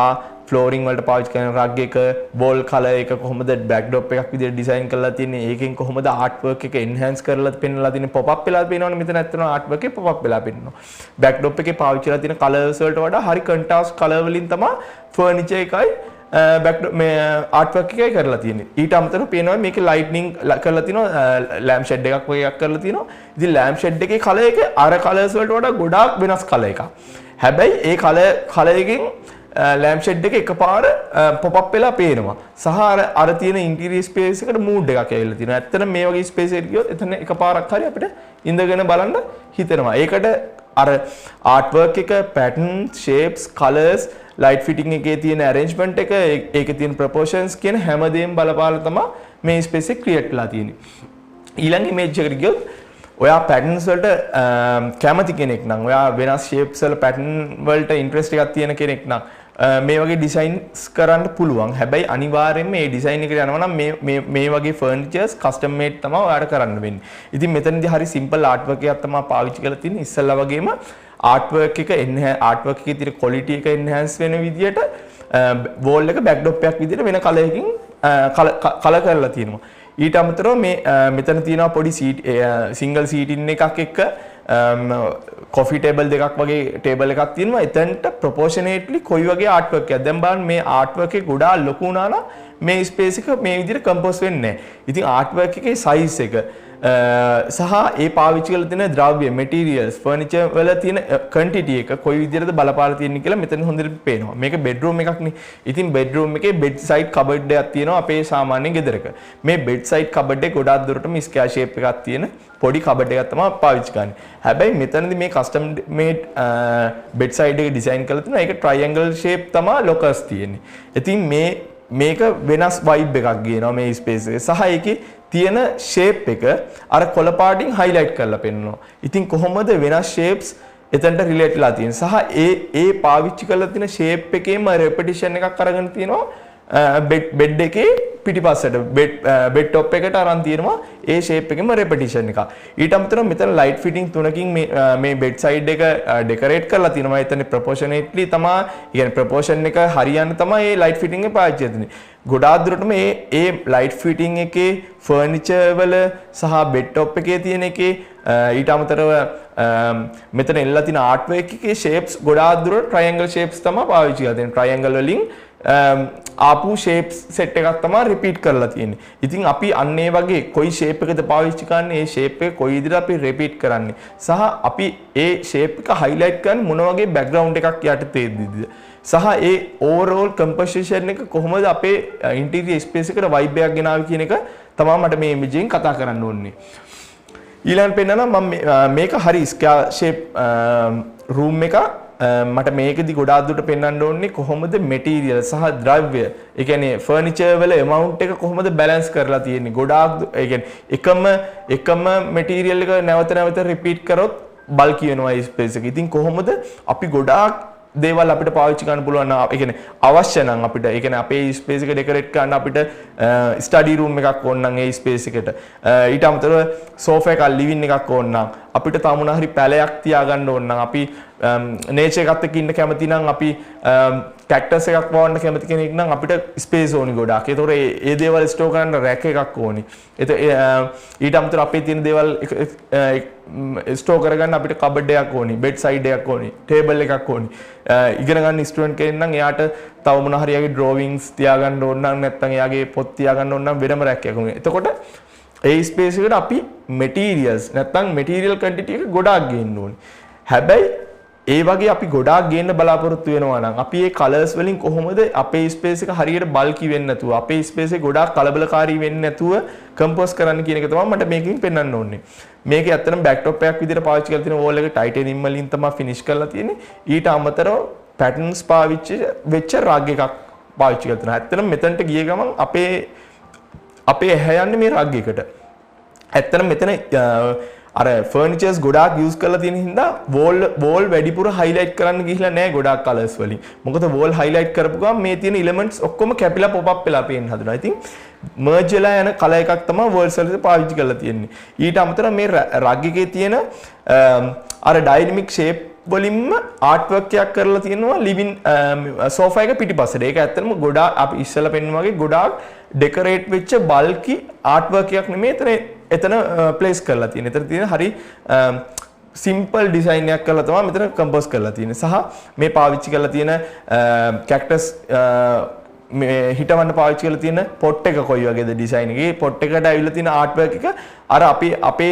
ෆ්ලෝරින් වලට පාවිච්චි කරන රග් එක වෝල් කලර් එක කොහොමද බෑක්ඩ්‍රොප් එකක් විදිහට ඩිසයින් කරලා තියෙන්නේ ඒකෙන් කොහොමද ආර්ට් වර්ක් එක එන්හාන්ස් කරලා පෙන්නලා තියෙන්නේ පොප් අප් වෙලා පේනවනේ මෙතන ඇත්තටම ආර්ට් වර්ක් එක පොප් අප් වෙලා පෙන්නනවා බෑක්ඩ්‍රොප් එකේ පාවිච්චි කරලා තියෙන කලර්ස් වලට වඩා හරි කන්ට්‍රාස්ට් කලර් වලින් තමයි ෆර්නිචර් එකයි බෑක්ඩ්‍රොප් මේ ආර්ට් වර්ක් එකයි කරලා තියෙන්නේ ඊට අමතරව පේනවා මේකේ ලයිට්නින් කරලා තිනවා ලැම්ප් ෂෙඩ් එකක් වගේ එකක් කරලා තිනවා ඉතින් ලැම්ප් ෂෙඩ් එකේ කලර් එක අර කලර්ස් වලට වඩා ගොඩාක් වෙනස් කලර් එකක් හැබැයි ඒ කලර් එකකින් ලැම්ප් ෂෙඩ් එක එකපාර පොප් අප් වෙලා පේනවා සහ අර තියෙන ඉන්ටීරියර් ස්පේස් එකට මූඩ් එකක් ඇවිල්ලා තියෙනවා ඇත්තටම මේ වගේ ස්පේස් එකකට ගියොත් එතන එකපාරක් හරි අපිට ඉඳගෙන බලන්න හිතෙනවා ඒකට අර ආර්ට් වර්ක් එක පැටර්න් ෂේප්ස් කලර්ස් ලයිට් ෆිටිං එකේ තියෙන අරේන්ජ්මන්ට් එක ඒකේ තියෙන ප්‍රොපෝෂන්ස් කියන හැමදේම බලපාලා තමයි මේ ස්පේස් එක ක්‍රියේට් වෙලා තියෙන්නේ ඊළඟ ඉමේජ් එකට ගියොත් ඔයා පැටර්න්ස් වලට කැමති කෙනෙක් නම් ඔයා වෙනස් ෂේප්ස් වල පැටර්න් වලට ඉන්ට්‍රෙස්ට් එකක් තියෙන කෙනෙක් නම් මේ වගේ ඩිසයින්ස් කරන්න පුළුවන්. හැබැයි අනිවාර්යයෙන්ම මේ ඩිසයින් එකට යනවා නම් මේ වගේ ෆර්නිචර්ස් කස්ටම් මේඩ් තමයි ඔයාලට කරන්න වෙන්නේ. ඉතින් මෙතනදී හරි සිම්පල් ආර්ට් වර්ක් එකක් තමයි පාවිච්චි කරලා තියෙන්නේ. ඉස්සෙල්ලා වගේම ආර්ට් වර්ක් එක ආර්ට් වර්ක් එකේ තියෙන ක්වොලිටි එක එන්හාන්ස් වෙන විදියට වෝල් එක බෑක්ඩ්‍රොප් එකක් විදියට වෙන කලර් එකකින් කලර් කරලා තියෙනවා. ඊට අමතරව මේ මෙතන තියෙනවා පොඩි සිංගල් සීටින් එකක් එක්ක කොෆි ටේබල් දෙකක් වගේ ටේබල් එකක් තියෙනවා. එතනට ප්‍රොපෝෂනේට්ලි කොයි වගේ ආර්ට් වර්ක් එකක්ද? දැන් බලන්න මේ ආර්ට් වර්ක් එක ගොඩාක් ලොකු වුණා නම් මේ ස්පේස් එක මේ විදිහට කම්පෝස් වෙන්නේ නැහැ. ඉතින් ආර්ට් වර්ක් එකේ සයිස් එක සහ ඒ පාවිච්චි කරලා තියෙන ද්‍රව්‍ය මැටීරියල්ස් ෆර්නිචර් වල තියෙන ක්වොන්ටිටි එක කොයි විදිහටද බලපාලා තියෙන්නේ කියලා මෙතන හොඳට පේනවා. මේක බෙඩ්රූම් එකක් නේ. ඉතින් බෙඩ්රූම් එකේ බෙඩ් සයිඩ් කබඩ් එකක් තියෙනවා අපේ සාමාන්‍ය ගෙදරක. මේ බෙඩ් සයිඩ් කබඩ් එක ගොඩාක් දුරටම ස්ක්වයර් ෂේප් එකක් තියෙන පොඩි කබඩ් එකක් තමයි පාවිච්චි කරන්නේ. හැබැයි මෙතනදී මේ කස්ටම් මේඩ් බෙඩ් සයිඩ් එක ඩිසයින් කරලා තියෙනවා. ඒක ට්‍රයැන්ගල් ෂේප් තමයි ලොකස් තියෙන්නේ. ඉතින් මේක වෙනස් වයිබ් එකක් ගේනවා මේ ස්පේස් එකේ. සහ ඒකේ තියෙන ෂේප් එක අර කොළ පාටින් හයිලයිට් කරලා පෙන්නනවා. ඉතින් කොහොමද වෙනස් ෂේප්ස් එතනට රිලේට් වෙලා තියෙන්නේ? සහ ඒ පාවිච්චි කරලා තියෙන ෂේප් එකේම රෙපිටිෂන් එකක් අරගෙන තියෙනවා බෙඩ් එකේ පිටිපස්සට බෙඩ් টොප් එකට අරන් තියෙනවා ඒ ෂේප් එකෙම රෙපිටිෂන් එක. ඊට අමතරව මෙතන ලයිට් ෆිටින් තුනකින් මේ බෙඩ් සයිඩ් එක ඩෙකොරේට් කරලා තියෙනවා. එතන ප්‍රොපෝෂනේට්ලි තමයි, කියන්නේ ප්‍රොපෝෂන් එක හරියන්න තමයි මේ ලයිට් ෆිටින් එක පාවිච්චි කරන්නේ. ගොඩාක් දුරට මේ ලයිට් ෆිටින් එකේ ෆර්නිචර් වල සහ බෙඩ් টොප් එකේ තියෙන එකේ ඊට අමතරව මෙතන එල්ලලා තියෙන ආර්ට් වර්ක් එකේ ෂේප්ස් ගොඩාක් දුරට ට්‍රයැන්ගල් ෂේප්ස් තමයි පාවිච්චි කරලා තියෙන්නේ. ට්‍රයැන්ගල් වලින් ආපු ෂේප්ස් සෙට් එකක් තමයි රිපීට් කරලා තියෙන්නේ. ඉතින් අපි අන්න ඒ වගේ කොයි ෂේප් එකද පාවිච්චි කරන්නේ, ඒ ෂේප් එක කොයි විදිහට අපි රිපීට් කරන්නේ සහ අපි ඒ ෂේප් එක හයිලයිට් කරන්නේ මොන වගේ බෑග්ග්‍රවුන්ඩ් එකක් යටතේදීද සහ ඒ ඕවරෝල් කම්පොසිෂන් එක කොහොමද අපේ ඉන්ටීරියර් ස්පේස් එකට වයිබ් එකක් ගෙනාවි කියන එක තමයි මට මේ ඉමේජින් කතා කරන්න ඕනේ. ඊළඟට පෙන්නනවා මම මේක හරි ස්ක්වයර් ෂේප් රූම් එක මට මේකෙදි ගොඩාක් දුරට පෙන්වන්න ඕනේ කොහොමද මෙටීරියල් සහ ද්‍රව්‍ය, ඒ කියන්නේ ෆර්නිචර් වල amount එක කොහොමද බැලන්ස් කරලා තියෙන්නේ. ගොඩාක් ඒ කියන්නේ එකම මෙටීරියල් එක නැවත නැවත රිපීට් කරොත් බල්කි වෙනවා ඒ ස්පේස් එක. ඉතින් කොහොමද අපි ගොඩාක් දේවල් අපිට පාවිච්චි කරන්න පුළුවන් නම්, ඒ කියන්නේ අවශ්‍ය නම් අපිට, ඒ කියන්නේ අපේ ස්පේස් එක ඩෙකොරේට් කරන්න අපිට ස්ටඩි රූම් එකක් ඕන නම් ඒ ස්පේස් එකට, ඊට අමතරව සෝෆා එකක්, ලිවින් එකක් ඕන නම්, අපිට තමුණ හරි පැලයක් තියාගන්න ඕන නම්, අපි නේචර් එකත් එක්ක ඉන්න කැමති නම්, අපි කැක්ටස් එකක් වවන්න කැමති කෙනෙක් නම් අපිට ස්පේස් ඕනි ගොඩාක්. ඒතකොට ඒ දේවල් ස්ටෝර් කරන්න රැක් එකක් ඕනි. ඊට අමතරව අපේ තියෙන දේවල් ස්ටෝර් කරගන්න අපිට කබඩ් එකක් ඕනි, බෙඩ් සයිඩ් එකක් ඕනි, ටේබල් එකක් ඕනි. ඉගෙන ගන්න ස්ටුඩන්ට් කෙනෙක් නම් එයාට තව මොන හරි යගේ ඩ්‍රෝවිංස් තියාගන්න ඕන නම්, නැත්නම් එයාගේ පොත් තියාගන්න ඕන නම් වෙනම රැක් එකක් ඕනි. එතකොට ඒ ස්පේස් එකට අපි මෙටීරියල්ස් නැත්නම් මෙටීරියල් ක්වොන්ටිටි එක ගොඩාක් ගේන්න ඕනි. හැබැයි ඒ වගේ අපි ගොඩාක් ගේන්න බලාපොරොත්තු වෙනවා නම් අපි මේ කලර්ස් වලින් කොහොමද අපේ ස්පේස් එක හරියට බල්කි වෙන්නේ නැතුව, අපේ ස්පේස් එක ගොඩාක් කලබලකාරී වෙන්නේ නැතුව කම්පෝස් කරන්න කියන එක තමයි මට මේකෙන් පෙන්වන්න ඕනේ. මේක ඇත්තටම බෑක්ටොප් එකක් විදිහට පාවිච්චි කරලා තියෙන වෝල් එක ටයිටේනියම් වලින් තමයි ෆිනිෂ් කරලා තියෙන්නේ. ඊට අමතරව පැටර්න්ස් පාවිච්චි වෙච්ච රග් එකක් පාවිච්චි කරලා තියෙනවා. ඇත්තටම මෙතනට ගිය ගමන් අපේ ඇහැ යන්නේ මේ රග් එකට. ඇත්තටම මෙතන අර ෆර්නිචර්ස් ගොඩාක් යූස් කරලා තියෙන හින්දා වෝල් වැඩිපුර හයිලයිට් කරන්න ගිහිල්ලා නැහැ ගොඩාක් කලර්ස් වලින්. මොකද වෝල් හයිලයිට් කරපු ගමන් මේ තියෙන එලිමන්ට්ස් ඔක්කොම කැපිලා පොප් අප් වෙලා පේන්න හදනවා. ඉතින් මර්ජ් වෙලා යන කලර් එකක් තමයි වෝල්ස් වලට පාවිච්චි කරලා තියෙන්නේ. ඊට අමතරව මේ රග් එකේ තියෙන අර ඩයිනමික් ෂේප් වලින්ම ආර්ට් වර්ක් එකක් කරලා තියෙනවා ලිවින් සෝෆා එක පිටිපස්සට. ඒක ඇත්තටම ගොඩාක් අපි ඉස්සෙල්ලා පෙන්වන වගේ ගොඩාක් ඩෙකොරේට් වෙච්ච බල්කි ආර්ට් වර්ක් එකක් නෙමෙයි එතන ප්ලේස් කරලා තියෙන්නේ. එතන තියෙන හරි සිම්පල් ඩිසයින් එකක් කරලා තමයි මෙතන කම්පෝස් කරලා තියෙන්නේ. සහ මේ පාවිච්චි කරලා තියෙන කැක්ටස් මේ හිටවන්න පාවිච්චි කරලා තියෙන පොට් එක කොයි වගේද ඩිසයින් එකේ, පොට් එකට ඇවිල්ලා තියෙන ආර්ට් වර්ක් එක අර අපේ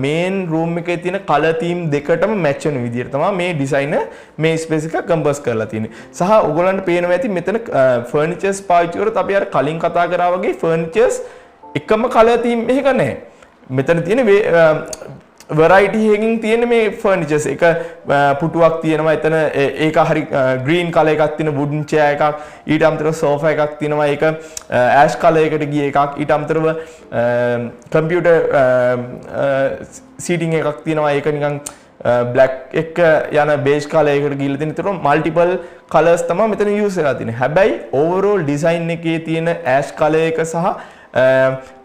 මේන් රූම් එකේ තියෙන කලර් තීම් දෙකටම මැච් වෙන විදිහට තමයි මේ ඩිසයිනර් මේ ස්පේස් එක කම්පෝස් කරලා තියෙන්නේ. සහ ඔයගොල්ලන්ට පේනවා ඇති මෙතන ෆර්නිචර්ස් පාවිච්චි කරොත් අපි අර කලින් කතා කරා වගේ ෆර්නිචර්ස් එකම කලර් තීම් එකක නැහැ. මෙතන තියෙන වෙරයිටි එකකින් තියෙන මේ ෆර්නිචර්ස් එක පුටුවක් තියෙනවා. එතන ඒක හරි ග්‍රීන් කලර් එකක් තියෙන වුඩන් චෙයා එකක්, ඊට අමතරව සෝෆා එකක් තියෙනවා. ඒක ඇෂ් කලර් එකට ගිය එකක්. ඊට අමතරව කම්පියුටර් සීටින් එකක් තියෙනවා. ඒක නිකන් බ්ලැක් එක යන බේජ් කලර් එකකට ගිහිල්ලා තියෙන. ඒතර මල්ටිපල් කලර්ස් තමයි මෙතන යූස් වෙලා තියෙන්නේ. හැබැයි ඕවරෝල් ඩිසයින් එකේ තියෙන ඇෂ් කලර් එක සහ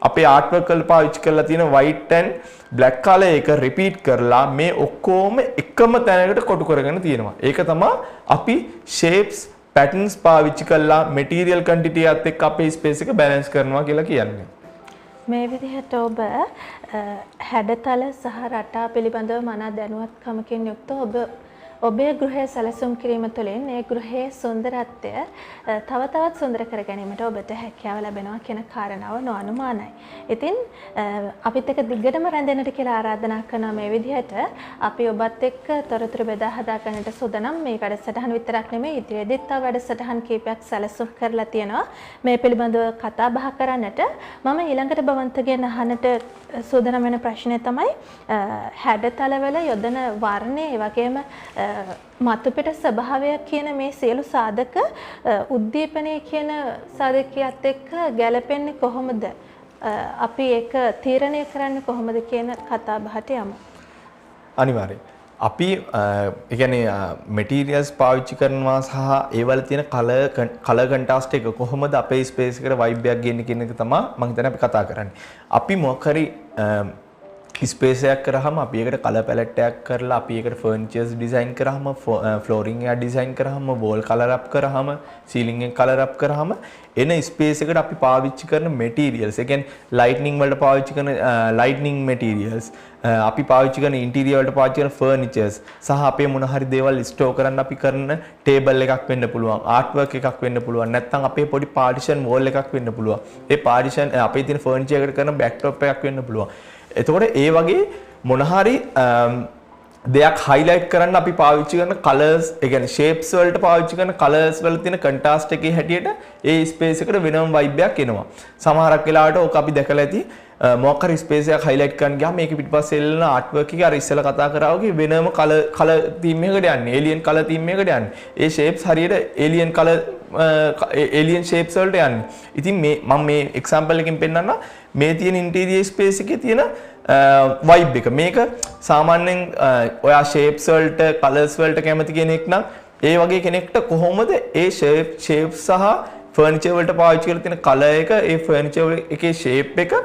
අපේ ආර්ට් වර්ක් වල පාවිච්චි කරලා තියෙන white and black color එක රිපීට් කරලා මේ ඔක්කොම එකම තැනකට කොටු කරගෙන තියෙනවා. ඒක තමයි අපි shapes patterns පාවිච්චි කරලා material quantity එකත් එක්ක අපේ space එක balance කරනවා කියලා කියන්නේ. මේ විදිහට ඔබ හැඩතල සහ රටා පිළිබඳව මනා දැනුවත්කමකින් යුක්තව ඔබේ ගෘහය සැලසුම් කිරීම තුළින් ඒ ගෘහයේ සුන්දරත්වය තව තවත් සුන්දර කර ගැනීමට ඔබට හැකියාව ලැබෙනවා කියන කාරණාව නොඅනුමානයි. ඉතින් අපිත් එක්ක දිගටම රැඳෙන්නට කියලා ආරාධනා කරනවා. මේ විදිහට අපි ඔබත් එක්ක තොරතුරු බෙදා හදා ගන්නට සූදානම්. මේ වැඩසටහන විතරක් නෙමෙයි ඉදිරියේදීත් තව වැඩසටහන් කීපයක් සැලසුම් කරලා තියෙනවා. මේ පිළිබඳව කතා බහ කරන්නට මම ඊළඟට භවන්තගෙන් අහන්නට සූදානම් වෙන ප්‍රශ්නය තමයි හැඩතලවල යොදන වර්ණය ඒ වගේම මතුපිට ස්වභාවය කියන මේ සියලු සාධක උද්දීපනය කියන සාධකයත් එක්ක ගැලපෙන්නේ කොහොමද? අපි ඒක තීරණය කරන්නේ කොහොමද කියන කතා බහට යමු. අනිවාර්යයෙන්. අපි ඒ කියන්නේ මැටීරියල්ස් පාවිච්චි කරනවා සහ ඒවල තියෙන කලර් කන්ට්‍රාස්ට් එක කොහොමද අපේ ස්පේස් එකට වයිබ් එකක් ගන්න කියන එක තමයි මම හිතන්නේ අපි කතා කරන්නේ. අපි මොකක් හරි ස්පේස් එකක් කරාම අපි ඒකට කලර් පැලට් එකක් කරලා අපි ඒකට ෆර්නිචර්ස් ඩිසයින් කරාම ෆ්ලෝරින් එක ඩිසයින් කරාම වෝල් කලර් අප් කරාම සීලින් එක කලර් අප් කරාම එන ස්පේස් එකට අපි පාවිච්චි කරන මැටීරියල්ස් ඒ කියන්නේ ලයිට්නින් වලට පාවිච්චි කරන ලයිට්නින් මැටීරියල්ස් අපි පාවිච්චි කරන ඉන්ටීරියර් වලට පාවිච්චි කරන ෆර්නිචර්ස් සහ අපේ මොන හරි දේවල් ස්ටෝර් කරන්න අපි කරන ටේබල් එකක් වෙන්න පුළුවන් ආර්ට් වර්ක් එකක් වෙන්න පුළුවන් නැත්නම් අපේ පොඩි පාර්ටිෂන් වෝල් එකක් වෙන්න පුළුවන් ඒ පාර්ටිෂන් අපේ තියෙන ෆර්නිචර් එකට කරන බෑක්ටොප් එකක් වෙන්න පුළුවන්. එතකොට ඒ වගේ මොන හරි දෙයක් highlight කරන්න අපි පාවිච්චි කරන colors ඒ කියන්නේ shapes වලට පාවිච්චි කරන colors වල තියෙන contrast එකේ හැටියට ඒ space එකට වෙනම vibe එකක් එනවා. සමහරක් වෙලාවට ඕක අපි දැකලා ඇති මොකක් හරි space එකක් highlight කරන්න ගියාම මේක පිටිපස්සේ එල්ලන art work එකේ අර ඉස්සෙල්ලා කතා කරා වගේ වෙනම color theme එකකට යන්නේ. alien color theme එකකට යන්නේ. ඒ shapes හරියට alien color alien shapes වලට යන්නේ. ඉතින් මම මේ example එකකින් පෙන්නන්න මේ තියෙන interior space එකේ තියෙන vibe එක. මේක සාමාන්‍යයෙන් ඔයා shapes වලට colors වලට කැමති කෙනෙක් නම් ඒ වගේ කෙනෙක්ට කොහොමද ඒ shapes සහ furniture වලට පාවිච්චි කරලා තියෙන color එක ඒ furniture එකේ shape එක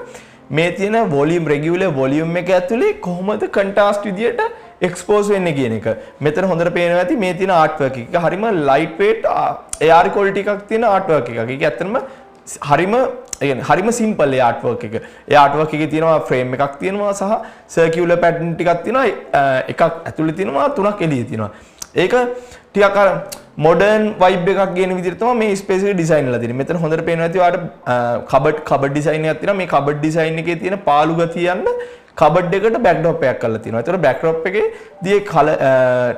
මේ තියෙන volume regular volume එක ඇතුලේ කොහොමද contrast විදියට expose වෙන්නේ කියන එක. මෙතන හොඳට පේනවා ඇති මේ තියෙන art work එක. හරිම light weight air quality එකක් තියෙන art work එකක්. ඒක ඇත්තටම හරිම simple ඒ art work එක. ඒ art work එකේ තියෙනවා frame එකක් තියෙනවා සහ circular pattern ටිකක් තියෙනවා. එකක් ඇතුලේ තියෙනවා තුනක් එළියේ තියෙනවා. ඒක ටිකක් අර modern vibe එකක් ගේන විදිහට තමයි මේ space එක design කරලා තියෙන්නේ. මෙතන හොඳට පේනවා ඇති ඔයාලට cupboard design එකක් තියෙනවා. මේ cupboard design එකේ තියෙන පාළු ගතිය යන්න cupboard එකට backdrop එකක් කරලා තියෙනවා. ඒතර backdrop එකේ දී color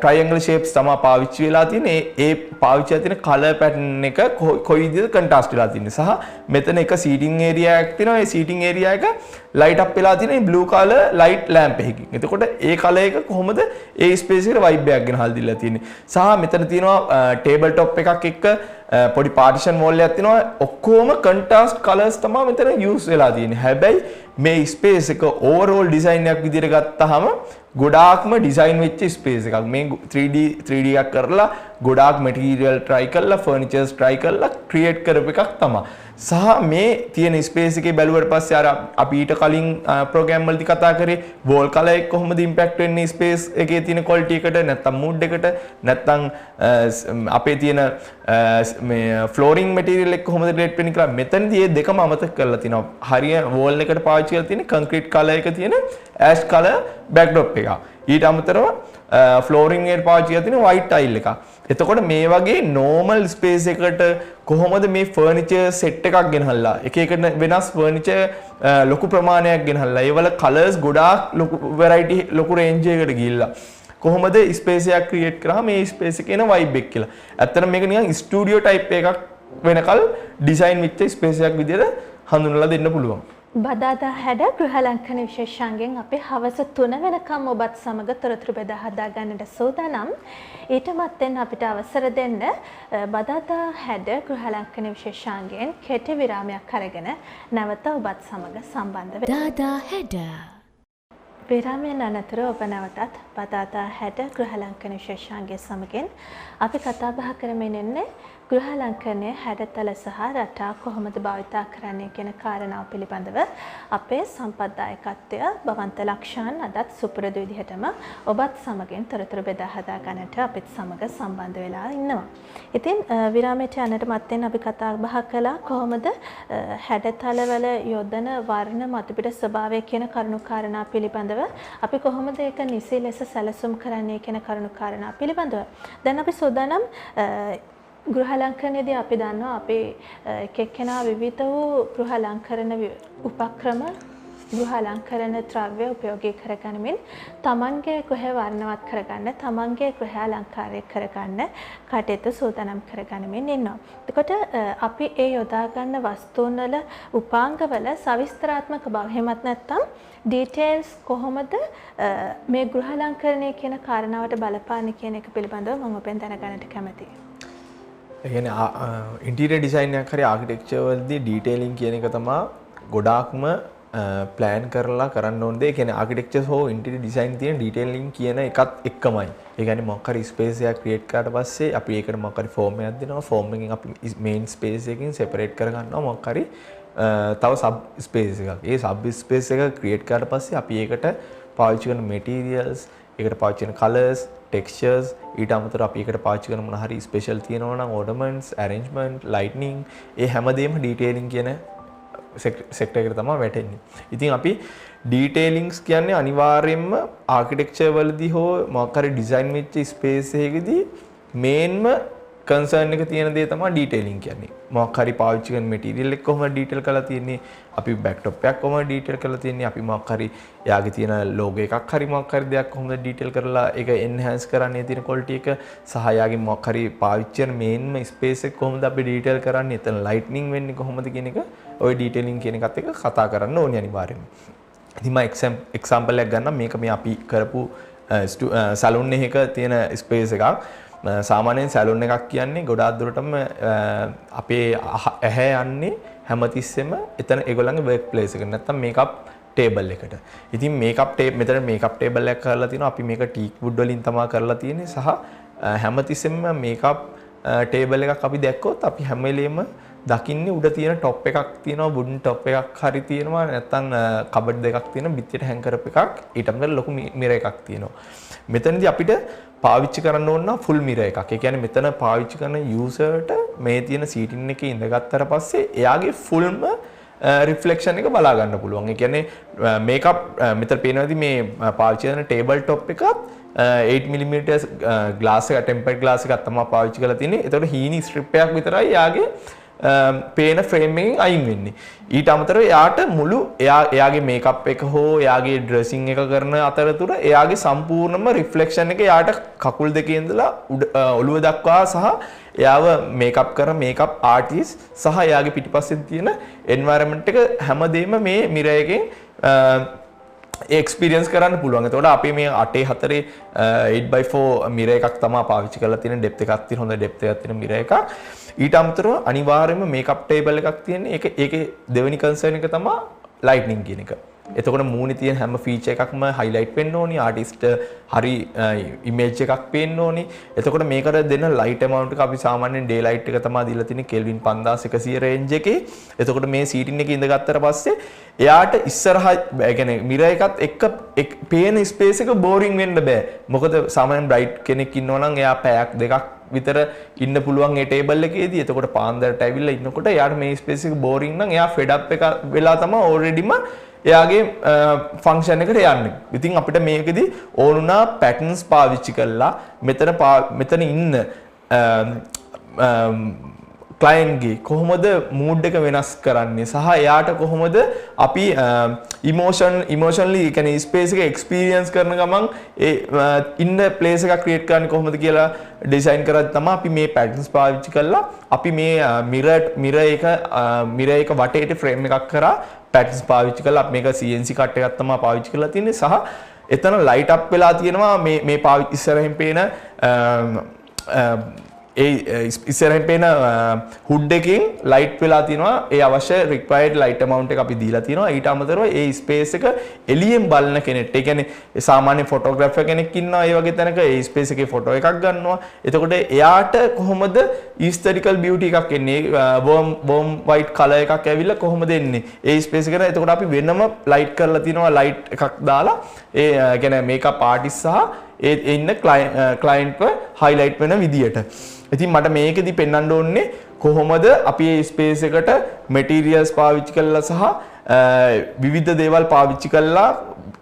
triangle shapes තමයි පාවිච්චි වෙලා තියෙන්නේ. ඒ පාවිච්චි වෙලා තියෙන color pattern එක කොයි විදිහට contrast වෙලා තියෙන්නේ. සහ මෙතන එක seating area එකක් තියෙනවා. ඒ seating area එක light up වෙලා තියෙන blue color light lamp එකකින්. එතකොට ඒ color එක කොහොමද ඒ space එකට vibe එකක් ගෙනහල් දීලා තියෙන්නේ. සහ මෙතන තියෙනවා table top එකක් එක්ක පොඩි partition wall එකක් තියෙනවා. ඔක්කොම contrast colors තමයි මෙතන use වෙලා තියෙන්නේ. හැබැයි මේ space එක overall design එකක් විදිහට ගත්තාම ගොඩාක්ම design වෙච්ච space එකක්. මේ 3D එකක් කරලා ගොඩාක් material try කරලා furnitures try කරලා create කරපු එකක් තමයි. සහ මේ තියෙන space එකේ බැලුවට පස්සේ අර අපි ඊට කලින් program වලදී කතා කරේ wall color එක කොහොමද impact වෙන්නේ space එකේ තියෙන quality එකට නැත්නම් mood එකට නැත්නම් අපේ තියෙන මේ flooring material එක කොහොමද relate වෙන්නේ කියලා මෙතනදී මේ දෙකම අමතක කරලා තිනවා. හරිය wall එකට පාවිච්චි කරලා තියෙන concrete color එක තියෙන ash color backdrop එක. ඊට අමතරව flooring එකට පාවිච්චි කරලා තියෙන white tile එක. එතකොට මේ වගේ normal space එකකට කොහොමද මේ furniture set එකක් ගෙනහල්ලා එක එක වෙනස් furniture ලොකු ප්‍රමාණයක් ගෙනහල්ලා ඒවල colors ගොඩාක් ලොකු variety ලොකු range එකකට ගිහිල්ලා කොහොමද space එකක් create කරාම මේ space එකේ එන vibe එක කියලා. ඇත්තටම මේක නිකන් studio type එකක් වෙනකල් design වෙච්ච space එකක් විදිහට හඳුන්වලා දෙන්න පුළුවන්. බදාදා හැඩ ගෘහලංකන විශේෂාංගෙන් අපි හවස 3 වෙනකම් ඔබත් සමග තොරතුරු බෙදා හදා ගන්නට සූදානම්. ඊට මත්තෙන් අපිට අවසර දෙන්න බදාදා හැඩ ගෘහලංකන විශේෂාංගෙන් කෙටි විරාමයක් අරගෙන නැවත ඔබත් සමග සම්බන්ධ වෙමු. බදාදා හැඩ විරාමයෙන් අනතුර ඔබ නැවතත් බදාදා හැඩ ගෘහලංකන විශේෂාංගය සමගින් අපි කතා බහ කරමින් ඉන්නේ ගෘහලංකනයේ හැඩතල සහ රටා කොහොමද භාවිතා කරන්නේ කියන කාරණාව පිළිබඳව අපේ සම්පත්දායකත්වය බවන්ත ලක්ෂාන් අදත් සුපුරුදු විදිහටම ඔබත් සමගින් තොරතුරු බෙදා හදා ගන්නට අපිත් සමග සම්බන්ධ වෙලා ඉන්නවා. ඉතින් විරාමයට යන්නට මත්තෙන් අපි කතා බහ කළා කොහොමද හැඩතලවල යොදන වර්ණ මතුපිට ස්වභාවය කියන කරුණු කාරණා පිළිබඳව අපි කොහොමද ඒක නිසි ලෙස සැලසුම් කරන්නේ කියන කරුණු කාරණා පිළිබඳව. දැන් අපි සෝදානම් ගෘහලංකනයේදී අපි දන්නවා අපේ එක එක්කෙනා විවිධ වූ ගෘහලංකරණ උපක්‍රම ගෘහලංකරණ ද්‍රව්‍ය උපයෝගී කරගනිමින් තමන්ගේ ගෘහය වර්ණවත් කරගන්න තමන්ගේ ගෘහය අලංකාරය කරගන්න කටයුතු සූදානම් කරගනිමින් ඉන්නවා. එතකොට අපි ඒ යොදා ගන්න වස්තුන් වල උපාංගවල සවිස්තරාත්මක බව එහෙමත් නැත්නම් ඩීටේල්ස් කොහොමද මේ ගෘහලංකරණය කියන කාරණාවට බලපාන්නේ කියන එක පිළිබඳව මම ඔබෙන් දැනගන්නට කැමතියි. ඒ කියන්නේ ඉන්ටීරියර් ඩිසයින් එකක් හරි ආකිටෙක්චර් වලදී ඩීටේලින් කියන එක තමයි ගොඩාක්ම ප්ලෑන් කරලා කරන්න ඕන දේ කියන්නේ ආකිටෙක්චර් හෝ ඉන්ටීරියර් ඩිසයින් තියෙන ඩීටේලින් කියන එකත් එක්කමයි. ඒ කියන්නේ මොකක් හරි ස්පේස් එකක් ක්‍රියේට් කරාට පස්සේ අපි ඒකට මොකක් හරි ෆෝම් එකක් දෙනවා. ෆෝම් එකෙන් අපි මේන් ස්පේස් එකකින් සෙපරේට් කර ගන්නවා මොකක් හරි තව සබ් ස්පේස් එකක්. ඒ සබ් ස්පේස් එක ක්‍රියේට් කරාට පස්සේ අපි ඒකට පාවිච්චි කරන මැටීරියල්ස්, ඒකට පාවිච්චි කරන කලර්ස්, ටෙක්ස්චර්ස්, ඊට අමතරව අපි ඒකට පාවිච්චි කරන මොන හරි ස්පෙෂල් තියෙනවා නම් ඕඩර්මන්ට්ස්, ඇරේන්ජ්මන්ට්, ලයිට්නින්, ඒ හැමදේම ඩීටේලින් කියන සෙක්ටර් එකට තමයි වැටෙන්නේ. ඉතින් අපි ඩීටේලින්ග්ස් කියන්නේ අනිවාර්යයෙන්ම ආකිටෙක්චර් වලදී හෝ මොකක් හරි ඩිසයින් වෙච්ච ස්පේස් එකකදී මේන්ම කන්සර්න් එක තියෙන දේ තමයි ඩීටේලින් කියන්නේ. මොකක් හරි පාවිච්චි කරන මැටීරියල් එක කොහොමද ඩීටේල් කරලා තියෙන්නේ? අපි බෑක්ටොප් එකක් කොහොමද ඩීටේල් කරලා තියෙන්නේ? අපි මොකක් හරි එයාගේ තියෙන ලෝගෝ එකක් හරි මොකක් හරි දෙයක් කොහොමද ඩීටේල් කරලා ඒක එන්හෑන්ස් කරන්නේ තියෙන ක්වොලිටි එක සහ එයාගේ මොකක් හරි පාවිච්චි කරන මේන්ම ස්පේස් එක කොහොමද අපි ඩීටේල් කරන්නේ? එතන ලයිට්නින් වෙන්නේ කොහොමද කියන එක ওই ඩීටේලින් කියන එකත් එක්ක කතා කරන්න ඕනේ අනිවාර්යයෙන්ම. ඉතින් මම එක්සැම්පල් එකක් ගන්නම්. මේක මේ අපි කරපු සැලුන් එකක තියෙන ස්පේස් එකක්. සාමාන්‍යයෙන් සැලුන් එකක් කියන්නේ ගොඩාක් දුරටම අපේ ඇහැ යන්නේ හැමතිස්සෙම එතන ඒගොල්ලන්ගේ වර්ක් ප්ලේස් එකට නැත්නම් මේකප් ටේබල් එකට. ඉතින් මෙතන මේකප් ටේබල් එකක් කරලා තිනවා. අපි මේක ටීක් වුඩ් වලින් තමයි කරලා තියෙන්නේ සහ හැමතිස්සෙම මේකප් ටේබල් එකක් අපි දැක්කොත් අපි හැම වෙලෙම දකින්නේ උඩ තියෙන টොප් එකක් තියෙනවා, වුඩන් টොප් එකක් හරි තියෙනවා, නැත්නම් කබඩ් දෙකක් තියෙනවා, බිත්තියට හැං කරපු එකක්, ඊට අමතරව ලොකු මිරර් එකක් තියෙනවා. මෙතනදී අපිට පාවිච්චි කරන්න ඕන නම් ෆුල් මිරර් එකක්. ඒ කියන්නේ මෙතන පාවිච්චි කරන යූසර්ට මේ තියෙන සීටින් එකේ ඉඳගත්තට පස්සේ එයාගේ ෆුල්ම රිෆ්ලෙක්ෂන් එක බලා ගන්න පුළුවන්. ඒ කියන්නේ මේකප් මෙතන පේනවාදී මේ පාවිච්චි කරන ටේබල් টොප් එකත් 8mm ග්ලාස් එක ටෙම්පර්ඩ් ග්ලාස් එකක් තමයි පාවිච්චි කරලා තියෙන්නේ. ඒතකොට හීනි ස්ට්‍රිප් එකක් විතරයි යාගේ පේන ෆ්‍රේම් එකෙන් අයින් වෙන්නේ. ඊට අමතරව එයාට මුළු එයාගේ මේකප් එක හෝ එයාගේ ඩ්‍රෙසින් එක කරන අතරතුර එයාගේ සම්පූර්ණම රිෆ්ලෙක්ෂන් එක එයාට කකුල් දෙකේ ඉඳලා ඔළුව දක්වා සහ එයාව මේකප් කරන මේකප් ආටිස්ට් සහ එයාගේ පිටිපස්සෙන් තියෙන එන්වයරන්මන්ට් එක හැමදේම මේ මිරර් එකෙන් එක්ස්පීරියන්ස් කරන්න පුළුවන්. එතකොට අපි මේ 8/4 8/4 මිරර් එකක් තමයි පාවිච්චි කරලා තියෙන. ඩෙප්ත් එකක් තියෙන හොඳ ඩෙප්ත් එකක් තියෙන මිරර් එකක්. ඊට අමතරව අනිවාර්යයෙන්ම මේකප් ටේබල් එකක් තියෙන්නේ. ඒකේ දෙවෙනි කන්සර්න් එක තමයි ලයිට්නින් කියන එක. එතකොට මූණේ තියෙන හැම ෆීචර් එකක්ම හයිලයිට් වෙන්න ඕනි. ආටිස්ට් හරි ඉමේජ් එකක් පේන්න ඕනි. එතකොට මේකට දෙන ලයිට් amount එක අපි සාමාන්‍යයෙන් ඩේ ලයිට් එක තමයි දීලා තියෙන්නේ කෙල්වින් 5100 රේන්ජ් එකේ. එතකොට මේ සීටින් එකේ ඉඳගත්තට පස්සේ එයාට ඉස්සරහා ඒ කියන්නේ මිරර් එකත් එක්ක පේන ස්පේස් එක බෝරින් වෙන්න බෑ. මොකද සාමාන්‍යයෙන් බ්‍රයිට් කෙනෙක් ඉන්නවා නම් එයා පැයක් දෙකක් විතර ඉන්න පුළුවන් ඒ ටේබල් එකේදී. එතකොට පාන්දරට ඇවිල්ලා ඉන්නකොට එයාට මේ ස්පේස් එක බෝරින් නම් එයා ෆෙඩ් අප් එක වෙලා තමයි ඔල්රෙඩිම එයාගේ ෆන්ක්ෂන් එකට යන්නේ. ඉතින් අපිට මේකෙදි ඕනුනා පැටර්න්ස් පාවිච්චි කරලා මෙතන ඉන්න ක්ලයන්ට්ගේ කොහොමද මූඩ් එක වෙනස් කරන්නේ සහ එයාට කොහොමද අපි ඉමෝෂනලි ඒ කියන්නේ ස්පේස් එක එක්ස්පීරියන්ස් කරන ගමන් ඒ ඉන්න ප්ලේස් එකක් ක්‍රියේට් කරන්නේ කොහොමද කියලා ඩිසයින් කරද්දි තමයි අපි මේ පැටර්න්ස් පාවිච්චි කරලා අපි මේ මිරර් එක වටේට ෆ්‍රේම් එකක් කරා පැටර්න්ස් පාවිච්චි කරලා අපි මේක CNC කට් එකක් තමයි පාවිච්චි කරලා තියෙන්නේ සහ එතන ලයිට් අප් වෙලා තියෙනවා මේ පාවිච්චි ඉස්සරහින් පේන ඉස්සරහින් පේන හුඩ් එකකින් ලයිට් වෙලා තියෙනවා. ඒ අවශ්‍ය රික්වයර්ඩ් ලයිට් amount එක අපි දීලා තියෙනවා. ඊට අමතරව ඒ ස්පේස් එක එළියෙන් බලන කෙනෙක්ට, ඒ කියන්නේ සාමාන්‍ය ෆොටෝග්‍රැෆර් කෙනෙක් ඉන්නවා ඒ වගේ තැනක ඒ ස්පේස් එකේ ෆොටෝ එකක් ගන්නවා. එතකොට එයාට කොහොමද ඊස්තටිකල් බියුටි එකක් එන්නේ, වෝම් වයිට් කලර් එකක් ඇවිල්ලා කොහොමද එන්නේ ඒ ස්පේස් එකට. එතකොට අපි වෙනම ලයිට් කරලා තියෙනවා, ලයිට් එකක් දාලා ඒ කියන්නේ මේකප් ආටිස්ට් සහ ඒ ඉන්න ක්ලයන්ට්ව හයිලයිට් වෙන විදියට. ඉතින් මට මේකෙදි පෙන්වන්න ඕනේ කොහොමද අපි මේ ස්පේස් එකට මැටීරියල්ස් පාවිච්චි කරලා සහ විවිධ දේවල් පාවිච්චි කරලා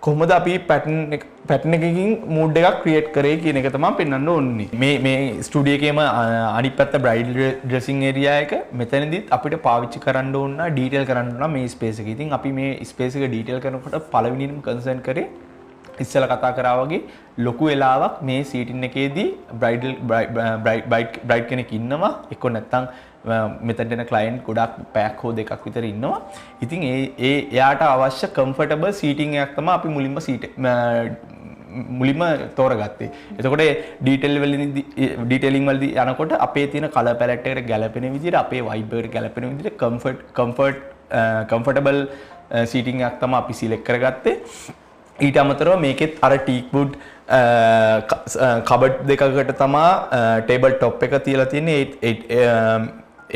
කොහොමද අපි පැටර්න් එකකින් මූඩ් එකක් ක්‍රියේට් කරේ කියන එක තමයි පෙන්වන්න ඕනේ. මේ ස්ටුඩියෝ එකේම අනිත් පැත්ත බ්‍රයිඩල් ඩ්‍රෙසින් ඒරියා එක මෙතනදිත් අපිට පාවිච්චි කරන්න ඕන ඩීටේල් කරන්න ඕන මේ ස්පේස් එක. ඉතින් අපි මේ ස්පේස් එක ඩීටේල් කරනකොට පළවෙනිම කන්සර්න් කරේ ඉස්සෙල්ලා කතා කරා වගේ ලොකු වෙලාවක් මේ සීටින් එකේදී බ්‍රයිඩ් කෙනෙක් ඉන්නවා, එක්ක නැත්නම් මෙතනට එන ක්ලයන්ට් ගොඩක් පැයක් හෝ දෙකක් විතර ඉන්නවා. ඉතින් එයාට අවශ්‍ය කම්ෆර්ටබල් සීටින් එකක් තමයි අපි මුලින්ම තෝරගත්තේ. එතකොට ඩීටේලින් වලදී යනකොට අපේ තියෙන කලර් පැලට් එකට ගැලපෙන විදිහට, අපේ වයිබ් එකට ගැලපෙන විදිහට කම්ෆර්ටබල් සීටින් එකක් තමයි අපි සිලෙක්ට් කරගත්තේ. ඊට අමතරව මේකෙත් අර ටීක් වුඩ් කබඩ් දෙකකට තමයි ටේබල් টොප් එක තියලා තියෙන්නේ.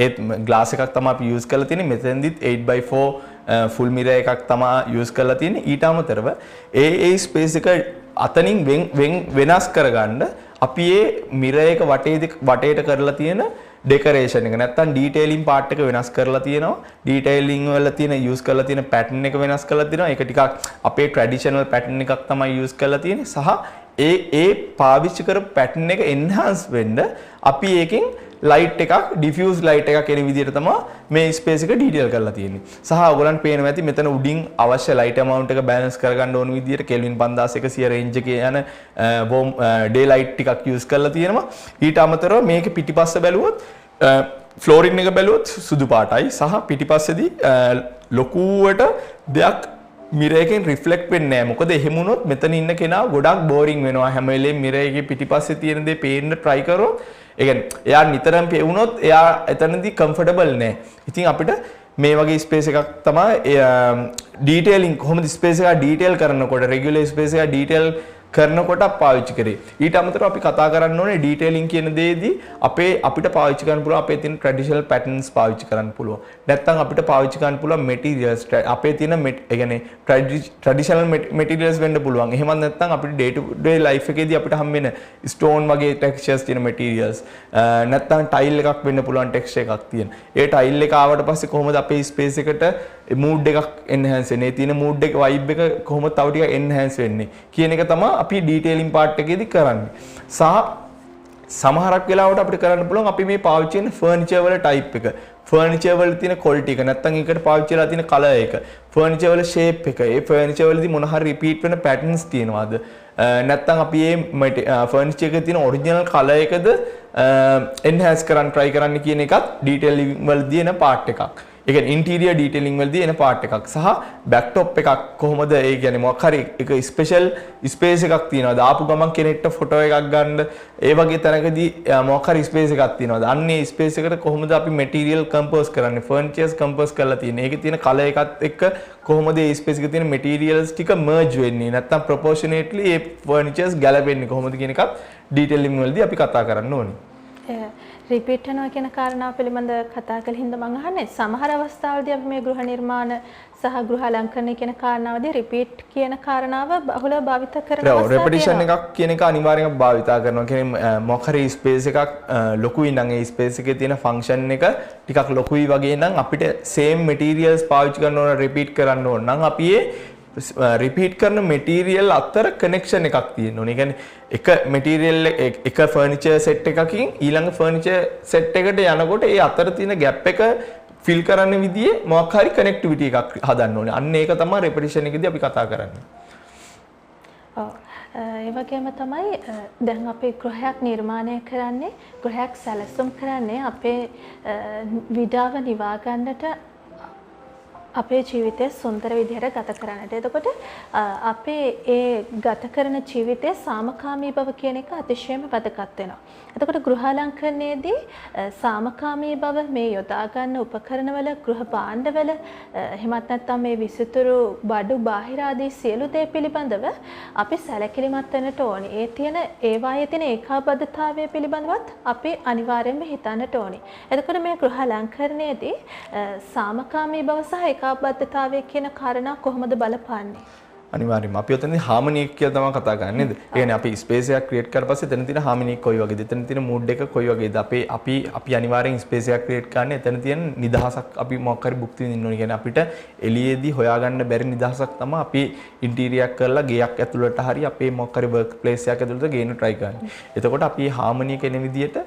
ඒත් ග්ලාස් එකක් තමයි අපි යූස් කරලා තියෙන්නේ. මෙතෙන්දිත් 8x4 ෆුල් මිරර් එකක් තමයි යූස් කරලා තියෙන්නේ. ඊට අමතරව ඒ ස්පේස් එක අතනින් වෙනස් කරගන්න අපි මේ මිරර් එක වටේට කරලා තියෙන ඩෙකරේෂන් එක නැත්තම් ඩීටේලින් පාර්ට් එක වෙනස් කරලා තියෙනවා. ඩීටේලින් වල තියෙන යූස් කරලා තියෙන පැටර්න් එක වෙනස් කරලා තියෙනවා. ඒක ටිකක් අපේ ට්‍රැඩිෂනල් පැටර්න් එකක් තමයි යූස් කරලා තියෙන්නේ. සහ ඒ පාවිච්චි කරපු පැටර්න් එක එන්හාන්ස් වෙන්න අපි ඒකෙන් ලයිට් එකක් ඩිෆියුස් ලයිට් එකක් එන විදිහට තමයි මේ ස්පේස් එක ඩීටේල් කරලා තියෙන්නේ. සහ ඔයගලන්ට පේනවා ඇති මෙතන උඩින් අවශ්‍ය ලයිට් amount එක බැලන්ස් කරගන්න ඕන විදිහට කෙල්වින් 5100 රේන්ජ් එකේ යන වෝම් ඩේ ලයිට් ටිකක් යූස් කරලා තියෙනවා. ඊට අමතරව මේක පිටිපස්ස බැලුවොත් ෆ්ලෝරින් එක බැලුවොත් සුදු පාටයි සහ පිටිපස්සේදී ලොකුවට දෙයක් මිරර් එකෙන් රිෆ්ලෙක්ට් වෙන්නේ නැහැ. මොකද එහෙම වුණොත් මෙතන ඉන්න කෙනා ගොඩක් බෝරින් වෙනවා. හැම වෙලේම මිරර් එකේ පිටිපස්සේ තියෙන දේ පේන්න try කරොත් ඒ කියන්නේ එයා නිතරම පෙවුනොත් එයා එතනදී කම්ෆර්ටබල් නැහැ. ඉතින් අපිට මේ වගේ ස්පේස් එකක් තමයි ඩීටේලින් කොහොමද ස්පේස් එක ඩීටේල් කරනකොට රෙගියුලර් ස්පේස් එක ඩීටේල් කරනකොට පාවිච්චි කරේ. ඊට අමතරව අපි කතා කරන්න ඕනේ ඩීටේලින් කියන දේදී අපිට පාවිච්චි කරන්න පුළුවන් අපේ තියෙන ට්‍රැඩිෂනල් පැටර්න්ස් පාවිච්චි කරන්න පුළුවන්. නැත්නම් අපිට පාවිච්චි කරන්න පුළුවන් මෙටීරියල්ස් අපේ තියෙන ඒ කියන්නේ ට්‍රැඩිෂනල් මෙටීරියල්ස් වෙන්න පුළුවන්. එහෙමත් නැත්නම් අපිට ඩේ ටු ඩේ ලයිෆ් එකේදී අපිට හම් වෙන ස්ටෝන් වගේ ටෙක්ස්චර්ස් තියෙන මෙටීරියල්ස් නැත්නම් ටයිල් එකක් වෙන්න පුළුවන් ටෙක්ස්චර් එකක් තියෙන. ඒ ටයිල් එක ආවට පස්සේ කොහොමද අපේ ස්පේස් එකට මූඩ් එකක් එන්හාන්ස් වෙන්නේ? තියෙන මූඩ් එක වයිබ් එක කොහොමද තව ටිකක් එන්හාන්ස් වෙන්නේ කියන එක තමයි අපි ඩීටේලින් පාර්ට් එකේදී කරන්නේ. සහ සමහරක් වෙලාවට අපිට කරන්න පුළුවන් අපි මේ පාවිච්චි කරන ෆර්නිචර් වල ටයිප් එක, ෆර්නිචර් වල තියෙන ක්වොලිටි එක, නැත්නම් ඒකට පාවිච්චි කරලා තියෙන කලර් එක, ෆර්නිචර් වල ෂේප් එක, ඒ ෆර්නිචර් වලදී මොන හරි රිපීට් වෙන පැටර්න්ස් තියෙනවද? නැත්නම් අපි මේ ෆර්නිචර් එකේ තියෙන ඔරිජිනල් කලර් එකද එන්හාන්ස් කරන්න try කරන්න කියන එකත් ඩීටේලින් වලදී එන පාර්ට් එකක්. ඒ කියන්නේ ඉන්ටීරියර් ඩීටේලින් වලදී එන පාර්ට් එකක්. සහ බෑක්ටොප් එකක් කොහොමද ඒ කියන්නේ මොකක් හරි එක ස්පෙෂල් ස්පේස් එකක් තියෙනවද? ආපු ගමන් කෙනෙක්ට ෆොටෝ එකක් ගන්න ඒ වගේ තැනකදී මොකක් හරි ස්පේස් එකක් තියෙනවද? අන්න ඒ ස්පේස් එකට කොහොමද අපි මැටීරියල් කම්පෝස් කරන්නේ? ෆර්නිචර්ස් කම්පෝස් කරලා තියෙන්නේ. ඒකේ තියෙන කලර් එකත් එක්ක කොහොමද ඒ ස්පේස් එකේ තියෙන මැටීරියල්ස් ටික මර්ජ් වෙන්නේ? නැත්නම් ප්‍රොපෝෂනේට්ලි ඒ ෆර්නිචර්ස් ගැලපෙන්නේ කොහොමද කියන එකත් ඩීටේලින් වලදී අපි කතා කරන්න ඕනේ. රිපීට් වෙනවා කියන කාරණාව පිළිබඳ කතා කළ හින්දා මම අහන්නේ සමහර අවස්ථාවලදී අපි මේ ගෘහ නිර්මාණ සහ ගෘහ අලංකරණය කියන කාරණාවදී රිපීට් කියන කාරණාව බහුලව භාවිත කරන අවස්ථා රෙපිටිෂන් එකක් කියන එක අනිවාර්යෙන්ම භාවිත කරනවා. කියන්නේ මොකක් හරි ස්පේස් එකක් ලොකුයි නම් ඒ ස්පේස් එකේ තියෙන ෆන්ක්ෂන් එක ටිකක් ලොකුයි වගේ නම් අපිට සේම් මැටීරියල්ස් පාවිච්චි කරන්න ඕන, රිපීට් කරන්න ඕන නම් අපි රිපීට් කරන මෙටීරියල් අතර කනෙක්ෂන් එකක් තියෙන්න ඕනේ. ඒ කියන්නේ එක මෙටීරියල් එක ෆර්නිචර් සෙට් එකකින් ඊළඟ ෆර්නිචර් සෙට් එකට යනකොට ඒ අතර තියෙන ગેප් එක ෆිල් කරන්න විදිහේ මොකක් හරි කනෙක්ටිවිටි එකක් හදන්න ඕනේ. අන්න ඒක තමයි රෙපිටිෂන් එකේදී අපි කතා කරන්නේ. ඔව්. ඒ වගේම තමයි දැන් අපි ගෘහයක් නිර්මාණය කරන්නේ, ගෘහයක් සැලසුම් කරන්නේ අපේ විඩාව නිවා ගන්නට අපේ ජීවිතය සුන්දර විදිහට ගත කරන්නට. එතකොට අපේ ඒ ගත කරන ජීවිතයේ සාමකාමී බව කියන එක අතිශයම වැදගත් වෙනවා. එතකොට ගෘහාලංකරණයේදී සාමකාමී බව මේ යොදා ගන්න උපකරණවල, ගෘහ භාණ්ඩවල, එහෙමත් නැත්නම් මේ විසිතුරු බඩු බාහිර ආදී සියලු දේ පිළිබඳව අපි සැලකිලිමත් වෙන්නට ඕනේ. ඒ තියෙන ඒවායේ තියෙන ඒකාබද්ධතාවය පිළිබඳවත් අපි අනිවාර්යයෙන්ම හිතන්නට ඕනේ. එතකොට මේ ගෘහාලංකරණයේදී සාමකාමී බව සහ ඒකාබද්ධතාවය කියන කාරණා කොහොමද බලපාන්නේ? අනිවාර්යයෙන්ම අපි ඔතනදී හාමනි කියලා තමයි කතා කරන්නේ නේද? ඒ කියන්නේ අපි ස්පේස් එකක් ක්‍රියේට් කරලා පස්සේ එතන තියෙන හාමනි කොයි වගේද? එතන තියෙන මූඩ් එක කොයි වගේද? අපි අනිවාර්යෙන් ස්පේස් එකක් ක්‍රියේට් කරන්නේ එතන තියෙන නිදහසක් අපි මොකක් හරි භුක්ති විඳින්න ඕනේ. කියන්නේ අපිට එළියේදී හොයාගන්න බැරි නිදහසක් තමයි අපි ඉන්ටීරියර් කරලා ගෙයක් ඇතුළට හරි අපේ මොකක් හරි වර්ක් ප්ලේස් එකක් ඇතුළට ගේන්න try කරන්නේ. එතකොට අපි හාමනි කෙන විදියට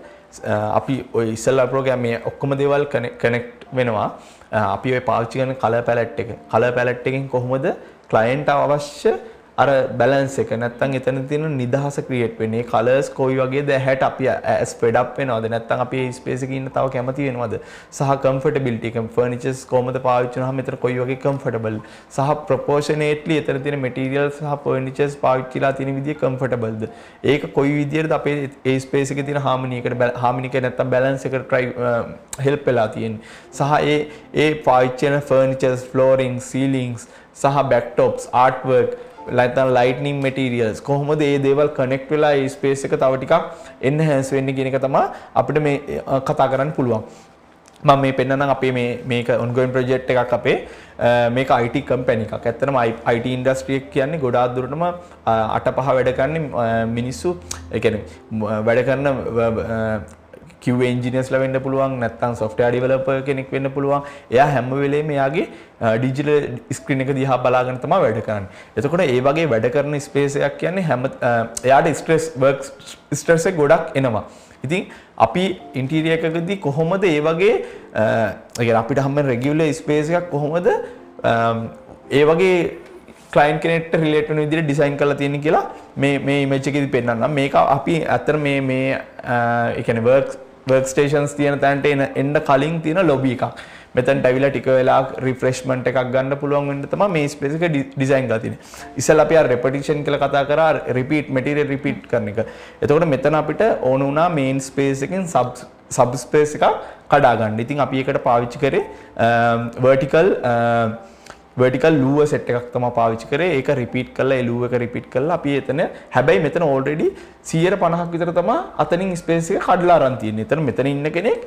අපි ඔය ඉස්සෙල්ලා ප්‍රෝග්‍රෑම් මේ ඔක්කොම දේවල් කනෙක්ට් වෙනවා. අපි ඔය පාවිච්චි කරන කලර් පැලට් එකෙන් කොහොමද ක්ලයන්ට් අවශ්‍ය අර බැලන්ස් එක නැත්තම් එතන තියෙන නිදහස ක්‍රියේට් වෙන්නේ. කලර්ස් කොයි වගේද ඇහැට අපි ස්ප්‍රෙඩ් අප් වෙනවද නැත්තම් අපි මේ ස්පේස් එකේ ඉන්න තව කැමති වෙනවද? සහ කම්ෆර්ටබිලිටි එක ෆර්නිචර්ස් කොහොමද පාවිච්චි කරනවම එතන කොයි වගේ කම්ෆර්ටබල් සහ ප්‍රොපෝෂනේට්ලි එතන තියෙන මැටීරියල්ස් සහ ෆර්නිචර්ස් පාවිච්චිලා තියෙන විදිය කම්ෆර්ටබල්ද? ඒක කොයි විදියටද අපේ ඒ ස්පේස් එකේ තියෙන හාමනි එක නැත්තම් බැලන්ස් එකට try help වෙලා තියෙන්නේ. සහ ඒ පාවිච්චි කරන ෆර්නිචර්ස්, ෆ්ලෝරින්ග්, සීලින්ග්ස් සහ බැක්ටොප්ස්, ආර්ට් වර්ක් lightning materials කොහොමද මේ දේවල් කනෙක්ට් වෙලා මේ ස්පේස් එක තව ටිකක් එන්හෑන්ස් වෙන්නේ කියන එක තමයි අපිට මේ කතා කරන්න පුළුවන්. මම මේ පෙන්නනම් අපේ මේක ongoing project එකක් අපේ මේක IT company එකක්. ඇත්තටම IT industry එක කියන්නේ ගොඩාක් දුරටම 8-5 වැඩ කරන්නේ මිනිස්සු ඒ කියන්නේ වැඩ කරන QA engineers ලා වෙන්න පුළුවන් නැත්නම් software developer කෙනෙක් වෙන්න පුළුවන්. එයා හැම වෙලේම එයාගේ digital screen එක දිහා බලාගෙන තමයි වැඩ කරන්නේ. එතකොට ඒ වගේ වැඩ කරන space එකක් කියන්නේ එයාට work stress එක ගොඩක් එනවා. ඉතින් අපි interior එකකදී කොහොමද ඒ වගේ අපිට හම්බෙන regular space එකක් කොහොමද ඒ වගේ client කෙනෙක්ට relate වෙන විදිහට design කරලා තියෙන්නේ කියලා මේ image එකේදී පෙන්නන්නම්. මේක අපි අතර මේ ඒ කියන්නේ workstations තියෙන තැනට එන්න කලින් තියෙන lobby එකක්. මෙතනට ඇවිල්ලා ටික වෙලා refreshment එකක් ගන්න පුළුවන් වෙන්න තමයි මේ space එක design කරලා තියෙන්නේ. ඉස්සෙල්ලා අපි repetition කියලා කතා කරා material repeat කරන එක. එතකොට මෙතන අපිට ඕන වුණා main space එකෙන් sub space එකක් කඩා ගන්න. ඉතින් අපි ඒකට පාවිච්චි කරේ vertical lower set එකක් තමයි පාවිච්චි කරේ. ඒක repeat කරලා ඒ lower එක repeat කරලා අපි එතන හැබැයි මෙතන already 150ක් විතර තමයි අතනින් space එක කඩලා අරන් තියෙන්නේ. මෙතන ඉන්න කෙනෙක්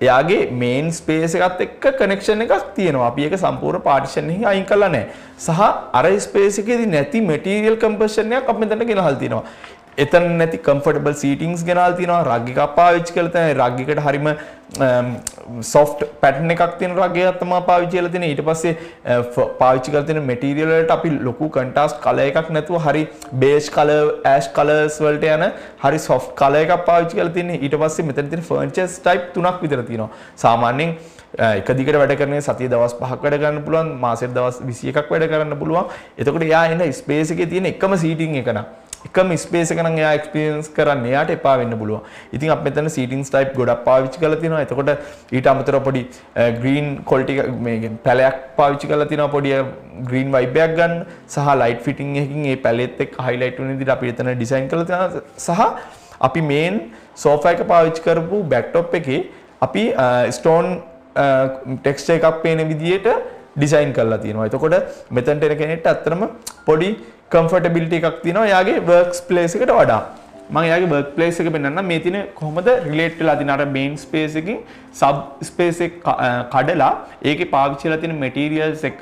එයාගේ main space එකත් එක්ක connection එකක් තියෙනවා. අපි ඒක සම්පූර්ණ partition එකකින් අයින් කරලා නැහැ. සහ අර space එකේදී නැති material composition එකක් අපි මෙතන ගෙනහල් තියෙනවා. එතන නැති comfortable seatings ගෙනහල් තියෙනවා. rug එකක් පාවිච්චි කරලා තියෙනවා. rug එකට හරිම soft pattern එකක් තියෙන rug එකක් තමයි පාවිච්චි කරලා තියෙන්නේ. ඊට පස්සේ පාවිච්චි කරලා තියෙන material වලට අපි ලොකු contrast color එකක් නැතුව හරි beige color, ash colors වලට යන හරි soft color එකක් පාවිච්චි කරලා තියෙන්නේ. ඊට පස්සේ මෙතන තියෙන furnitures type 3ක් විතර තියෙනවා. සාමාන්‍යයෙන් එක දිගට වැඩ කරන්නේ සතිය දවස් 5ක් වැඩ කරන්න පුළුවන්, මාසෙට දවස් 21ක් වැඩ කරන්න පුළුවන්. එතකොට එයා එන ස්පේස් එකේ තියෙන එකම සීටින් එක නම් එකම ස්පේස් එක නම් එයා එක්ස්පීරියන්ස් කරන්න එයාට එපා වෙන්න පුළුවන්. ඉතින් අපි මෙතන සීටින්ස් ටයිප් ගොඩක් පාවිච්චි කරලා තියෙනවා. එතකොට ඊට අමතරව පොඩි ග්‍රීන් ක්වොලිටි මේ පැලයක් පාවිච්චි කරලා තියෙනවා පොඩි ග්‍රීන් වයිබ් එකක් ගන්න. සහ ලයිට් ෆිටින් එකකින් මේ පැලෙත් එක්ක හයිලයිට් වෙන විදිහට අපි එතන ඩිසයින් කරලා තියෙනවා. සහ අපි මේන් සෝෆා එක පාවිච්චි කරපු බෑක්ටොප් එකේ අපි ස්ටෝන් ටෙක්ස්චර් එකක් පේන විදිහට ඩිසයින් කරලා තියෙනවා. එතකොට මෙතනට එන කෙනෙක්ට අත්‍තරම පොඩි comfortability එකක් තියෙනවා එයාගේ work place එකට වඩා. මම එයාගේ work place එක පෙන්නන්නම් මේ තියෙන කොහොමද relate වෙලා තියෙන අර main space එකකින් sub space එක කඩලා ඒකේ පාවිච්චි කරලා තියෙන materials එක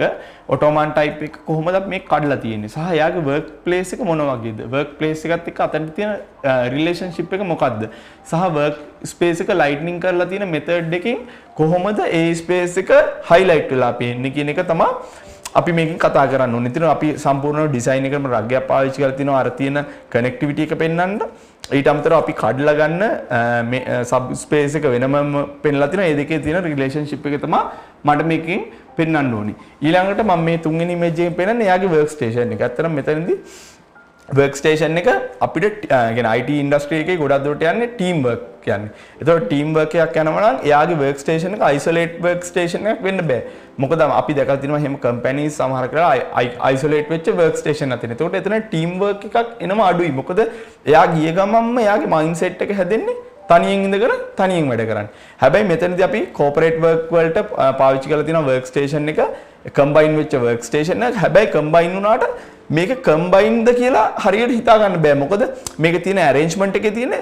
ottoman type එක කොහොමද මේ කඩලා තියෙන්නේ සහ එයාගේ work place එක මොන වගේද work place එකත් එක්ක අතන තියෙන relationship එක මොකක්ද සහ work space එක lightning කරලා තියෙන method එකකින් කොහොමද ඒ space එක highlight වෙලා පේන්නේ කියන එක තමයි අපි මේකෙන් කතා කරන්න ඕනේ. ඉතින් අපි සම්පූර්ණ ඩිසයින් එකම රග්ගයක් පාවිච්චි කරලා තිනවා අර තියෙන කනෙක්ටිවිටි එක පෙන්වන්න. ඊට අමතරව අපි කඩලා ගන්න මේ සබ් ස්පේස් එක වෙනමම පෙන්ලා තිනවා. මේ දෙකේ තියෙන රිලේෂන්ෂිප් එක තමයි මට මේකෙන් පෙන්වන්න ඕනේ. ඊළඟට මම මේ තුන්වෙනි ඉමේජ් එකෙන් පෙන්නන්නේ එයාගේ වර්ක් ස්ටේෂන් එක. ඇත්තටම මෙතනදී work station එක අපිට කියන්නේ IT industry එකේ ගොඩක් දුරට යන්නේ team work කියන්නේ. ඒතකොට team work එකක් යනවා නම් එයාගේ work station එක isolate work station එකක් වෙන්න බෑ. මොකද අපි දැකලා තියෙනවා එහෙම companies සමහර කරලා isolate වෙච්ච work station නැතිනේ. ඒතකොට එතන team work එකක් එනම අඩුයි. මොකද එයා ගිය ගමන්ම එයාගේ mindset එක හැදෙන්නේ තනියෙන් ඉඳගෙන තනියෙන් වැඩ කරන්න. හැබැයි මෙතනදී අපි corporate work වලට පාවිච්චි කරලා තියෙන work station එක combine වෙච්ච work station එක. හැබැයි combine වුණාට මේක combined කියලා හරියට හිතා ගන්න බෑ. මොකද මේක තියෙන arrangement එකේ තියෙන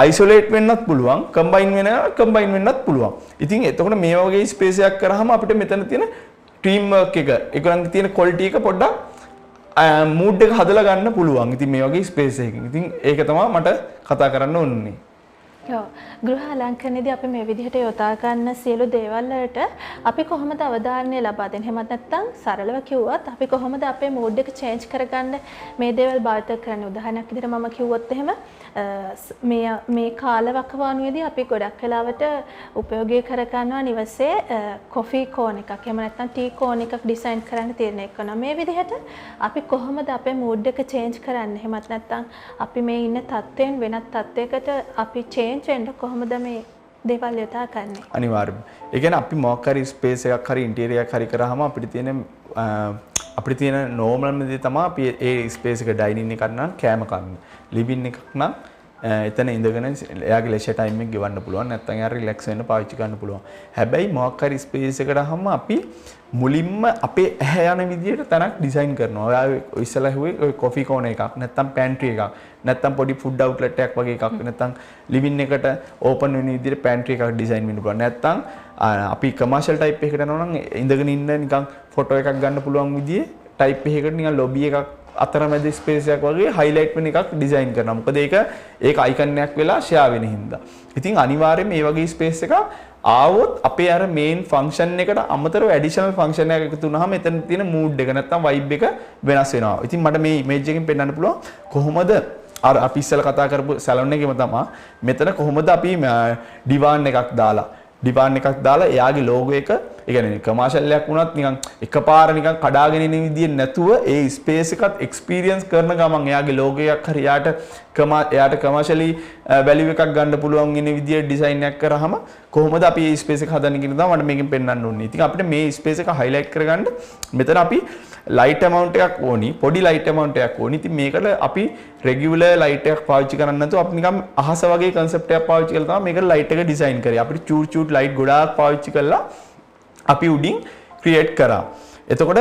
isolate වෙන්නත් පුළුවන්, combine වෙන්නත් පුළුවන්. ඉතින් එතකොට මේ වගේ space එකක් කරාම අපිට මෙතන තියෙන team work එක, ඒකලංග තියෙන quality එක පොඩ්ඩක් mood එක හදලා ගන්න පුළුවන්. ඉතින් මේ වගේ space එකකින්. ඉතින් ඒක තමයි මට කතා කරන්න ඕනේ. ඔව් ගෘහ අලංකරණයේදී අපි මේ විදිහට යොදා ගන්න සියලු දේවල් වලට අපි කොහොමද අවධානය ලබා දෙන්නේ? එහෙමත් නැත්නම් සරලව කිව්වොත් අපි කොහොමද අපේ මූඩ් එක චේන්ජ් කරගන්න මේ දේවල් භාවිත කරන්නේ? උදාහරණයක් විදිහට මම කිව්වොත් එහෙම මේ කාලවකවානුවේදී අපි ගොඩක් වෙලාවට උපයෝගී කරගන්නවා නිවසේ කොෆි කෝන් එකක්. එහෙම නැත්නම් ටී කෝන් එකක් ඩිසයින් කරන්න තීරණය කරනවා. මේ විදිහට අපි කොහොමද අපේ මූඩ් එක චේන්ජ් කරන්නේ? එහෙමත් නැත්නම් අපි මේ ඉන්න තත්ත්වයෙන් වෙනත් තත්ත්වයකට අපි චේන්ජ් වෙන්න කොහොමද මේ දේවල් යොදා ගන්නේ? අනිවාර්යයෙන්. ඒ කියන්නේ අපි මොකක් හරි ස්පේස් එකක් හරි ඉන්ටීරියර් එකක් හරි කරාම අපිට තියෙන නෝමල් දේ තමයි අපි ඒ ස්පේස් එක ඩයිනින් එකක් නම් කෑම කන්න. ලිවින් එකක් නම් එතන ඉඳගෙන එයාගේ ලෙෂර් ටයිම් එක ගෙවන්න පුළුවන්. නැත්නම් එයා රිලැක්ස් වෙන්න පාවිච්චි කරන්න පුළුවන්. හැබැයි මොකක් හරි ස්පේස් එකකට අහම අපි මුලින්ම අපේ ඇහැ යන විදියට තැනක් ඩිසයින් කරනවා. ඔයා ඉස්සලා හුවේ ඔය කොෆි කෝන එකක් නැත්නම් පැන්ට්‍රි එකක් නැත්නම් පොඩි ෆුඩ් අවුට්ලට් එකක් වගේ එකක් නැත්නම් ලිවින් එකට ඕපන් වෙන විදියට පැන්ට්‍රි එකක් ඩිසයින් වෙන්න පුළුවන්. නැත්නම් අපි කමර්ෂල් ටයිප් එකකට යනවා නම් ඉඳගෙන ඉන්න නිකන් ෆොටෝ එකක් ගන්න පුළුවන් විදියේ ටයිප් එකකට නිකන් ලොබි එකක් අතරමැද ස්පේස් එකක් වගේ හයිලයිට් වෙන එකක් ඩිසයින් කරනවා. මොකද ඒක අයිකන් එකක් වෙලා ෂෙයා වෙන හින්දා. ඉතින් අනිවාර්යයෙන් මේ වගේ ස්පේස් එකක් ආවොත් අපේ අර මේන් ෆන්ක්ෂන් එකට අමතරව ඇඩිෂනල් ෆන්ක්ෂන් එකක් එකතු වුනහම එතන තියෙන මූඩ් එක නැත්නම් වයිබ් එක වෙනස් වෙනවා. ඉතින් මට මේ ඉමේජ් එකෙන් පෙන්නන්න පුළුවන් කොහොමද අර අපි ඉස්සෙල්ලා කතා කරපු සැලොන් එකේම තමයි මෙතන කොහොමද අපි ඩිවාන් එකක් දාලා එයාගේ ලෝගෝ එක ඒ කියන්නේ කමර්ෂල් එකක් වුණත් නිකන් එකපාර නිකන් කඩාගෙන ඉන්න විදිය නැතුව ඒ ස්පේස් එකත් එක්ස්පීරියන්ස් කරන ගමන් එයාගේ ලෝගෝ එකක් හරි එයාට කමර්ෂලි වැලියු එකක් ගන්න පුළුවන් ඉන්න විදිය ඩිසයින් එකක් කරාම කොහොමද අපි මේ ස්පේස් එක හදන්නේ කියන දා මට මේකෙන් පෙන්වන්න ඕනේ. ඉතින් අපිට මේ ස්පේස් එක හයිලයිට් කරගන්න මෙතන අපි ලයිට් amount එකක් ඕනි, පොඩි ලයිට් amount එකක් ඕනි. ඉතින් මේකට අපි රෙගියුලර් ලයිට් එකක් පාවිච්චි කරන්නේ නැතුව අපි නිකන් අහස වගේ concept එකක් පාවිච්චි කරලා තමයි මේකට ලයිට් එක ඩිසයින් කරේ. අපිට චූට් ලයිට් ගොඩාක් පාවිච්චි කරලා අපි උඩින් ක්‍රියේට් කරා. එතකොට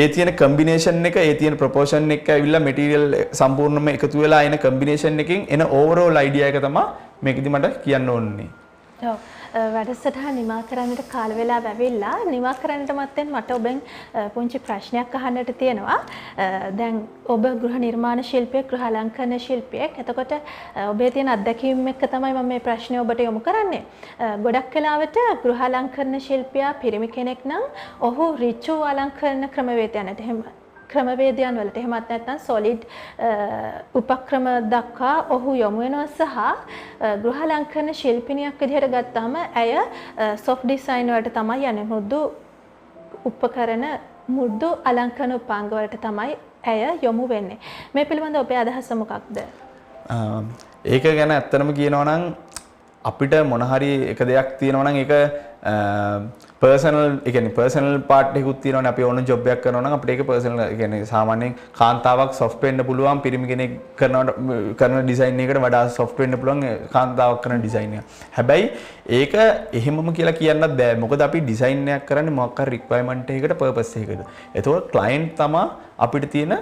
ඒ තියෙන කම්බිනේෂන් එක, ඒ තියෙන ප්‍රොපෝෂන් එක ඇවිල්ලා මැටීරියල් සම්පූර්ණයෙන්ම එකතු වෙලා එන කම්බිනේෂන් එකකින් එන ඕවරෝල් අයිඩියා එක තමයි මේකෙදි මට කියන්න ඕනේ. ඔව්. වැඩසටහන නිමා කරන්නට කාල වේලාව ඇවිල්ලා නිමා කරන්නට මත්තෙන් මට ඔබෙන් පුංචි ප්‍රශ්නයක් අහන්නට තියෙනවා. දැන් ඔබ ගෘහ නිර්මාණ ශිල්පියෙක්, ගෘහ අලංකරණ ශිල්පියෙක්. එතකොට ඔබේ තියෙන අත්දැකීම් එක්ක තමයි මම මේ ප්‍රශ්නේ ඔබට යොමු කරන්නේ. ගොඩක් වෙලාවට ගෘහ අලංකරණ ශිල්පියා පිරිමි කෙනෙක් නම් ඔහු ඍජු අලංකරණ ක්‍රමවේදයන්ට එහෙම ක්‍රමවේදයන් වලට එහෙමත් නැත්නම් සොලිඩ් උපක්‍රම දක්වා ඔහු යොමු වෙනවා සහ ගෘහ අලංකරණ ශිල්පිනියක් විදිහට ගත්තාම ඇය සොෆ්ට් ඩිසයින් වලට තමයි යන්නේ. මෘදු උපකරණ මෘදු අලංකරණ උපාංග වලට තමයි ඇය යොමු වෙන්නේ. මේ පිළිබඳව ඔබේ අදහස මොකක්ද? ඒක ගැන ඇත්තටම කියනවා නම් අපිට මොන හරි එක දෙයක් තියෙනවා නම් ඒක පර්සනල්, ඒ කියන්නේ පර්සනල් පාර්ට් එකකුත් තියෙනවානේ. අපි ඕන ජොබ් එකක් කරනවා නම් අපිට ඒක පර්සනල්, ඒ කියන්නේ සාමාන්‍යයෙන් කාන්තාවක් සොෆ්ට් වෙන්න පුළුවන්, පිරිමි කෙනෙක් කරන ඩිසයින් එකකට වඩා සොෆ්ට් වෙන්න පුළුවන් කාන්තාවක් කරන ඩිසයින් එක. හැබැයි ඒක එහෙමම කියලා කියන්නත් බෑ. මොකද අපි ඩිසයින් එකක් කරන්නේ මොකක් හරි රික්වයර්මන්ට් එකකට, පර්පස් එකකට. ඒතකොට ක්ලයන්ට් තමයි අපිට තියෙන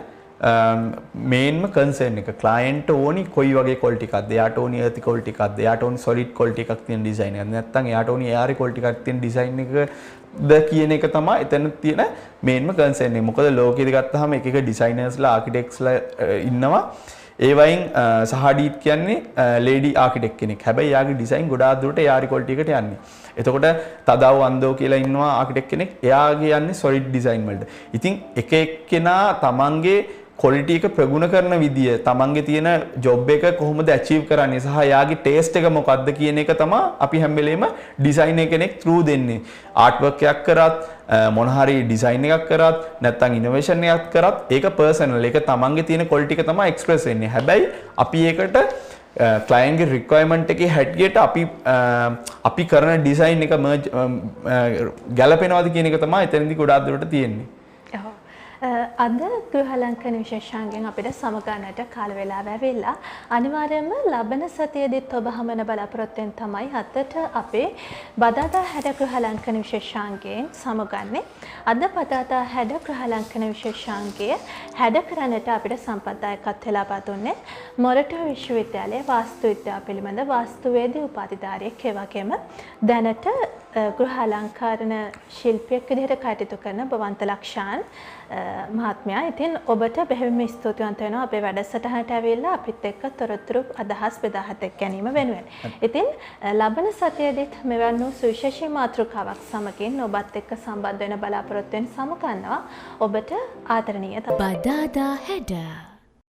මේන්ම කන්සර්න් එක. ක්ලයන්ට් ඕනි කොයි වගේ ක්වොලිටි එකක්ද, එයාට ඕනි එර්ති ක්වොලිටි එකක්ද, එයාට ඕනි සොලිඩ් ක්වොලිටි එකක් තියෙන ඩිසයින් එකක්ද, නැත්නම් එයාට ඕනි එයාරි ක්වොලිටි එකක් තියෙන ඩිසයින් එකද කියන එක තමයි එතන තියෙන මේන්ම කන්සර්න් එක. මොකද ලෝකෙදි ගත්තාම එක එක ඩිසයිනර්ස්ලා, ආකිටෙක්ට්ස්ලා ඉන්නවා. ඒ වයින් සහඩීත් කියන්නේ ලේඩි ආකිටෙක්ට් කෙනෙක්. හැබැයි එයාගේ ඩිසයින් ගොඩාක් දුරට එයාරි ක්වොලිටි එකට යන්නේ. එතකොට තදව අන්දෝ කියලා ඉන්නවා ආකිටෙක්ට් කෙනෙක්. එයාගේ යන්නේ සොලිඩ් ඩිසයින් වලට. ඉතින් එක එක්කෙනා තමන්ගේ ක්වොලිටි එක ප්‍රගුණ කරන විදිය, තමන්ගේ තියෙන ජොබ් එක කොහොමද ඇචීව් කරන්නේ සහ එයාගේ ටේස්ට් එක මොකක්ද කියන එක තමයි අපි හැම වෙලේම ඩිසයිනර් කෙනෙක් ත්‍රූ දෙන්නේ. ආර්ට් වර්ක් එකක් කරත්, මොන හරි ඩිසයින් එකක් කරත්, නැත්නම් ඉනෝවේෂන් එකක් කරත් ඒක පර්සනල්. ඒක තමන්ගේ තියෙන ක්වොලිටි එක තමයි එක්ස්ප්‍රෙස් වෙන්නේ. හැබැයි අපි ඒකට ක්ලයන්ට්ගේ රික්වයර්මන්ට් එකේ හැටියට අපි කරන ඩිසයින් එක ගැලපෙනවද කියන එක තමයි එතනදී ගොඩාක් දුරට තියෙන්නේ. අද ගෘහ අලංකරණ විශේෂාංගයෙන් අපිට සමගන්නට කාල වේලාව ඇවිල්ලා අනිවාර්යයෙන්ම ලබන සතියේදීත් ඔබ හමන බලාපොරොත්තුෙන් තමයි අදට අපේ බදාදා හැඩ ගෘහ අලංකරණ විශේෂාංගයෙන් සමගන්නේ. අද බදාදා හැඩ ගෘහ අලංකරණ විශේෂාංගය හැඩ කරන්නට අපිට සම්පත්දායකත්වය ලබා දුන්නේ මොරටුව විශ්වවිද්‍යාලයේ වාස්තු විද්‍යාව පිළිබඳ වාස්තුවේදී උපාධිධාරියෙක්, ඒ වගේම දැනට ගෘහ අලංකරණ ශිල්පියෙක් විදිහට කටයුතු කරන බවන්ත ලක්ෂාන් මහත්මයා ඉතින් ඔබට බෙහෙවින්ම ස්තුතිවන්ත වෙනවා අපේ වැඩසටහනට ඇවිල්ලා අපිත් එක්ක තොරතුරු අදහස් බෙදා හත ගැනීම වෙනුවෙන්. ඉතින් ලබන සතියේදීත් මෙවන් වූ සුවිශේෂී මාතෘකාවක් සමගින් ඔබත් එක්ක සම්බන්ධ වෙන බලාපොරොත්තු වෙන සමුගන්නවා. ඔබට ආදරණීය බදාදා හැඩ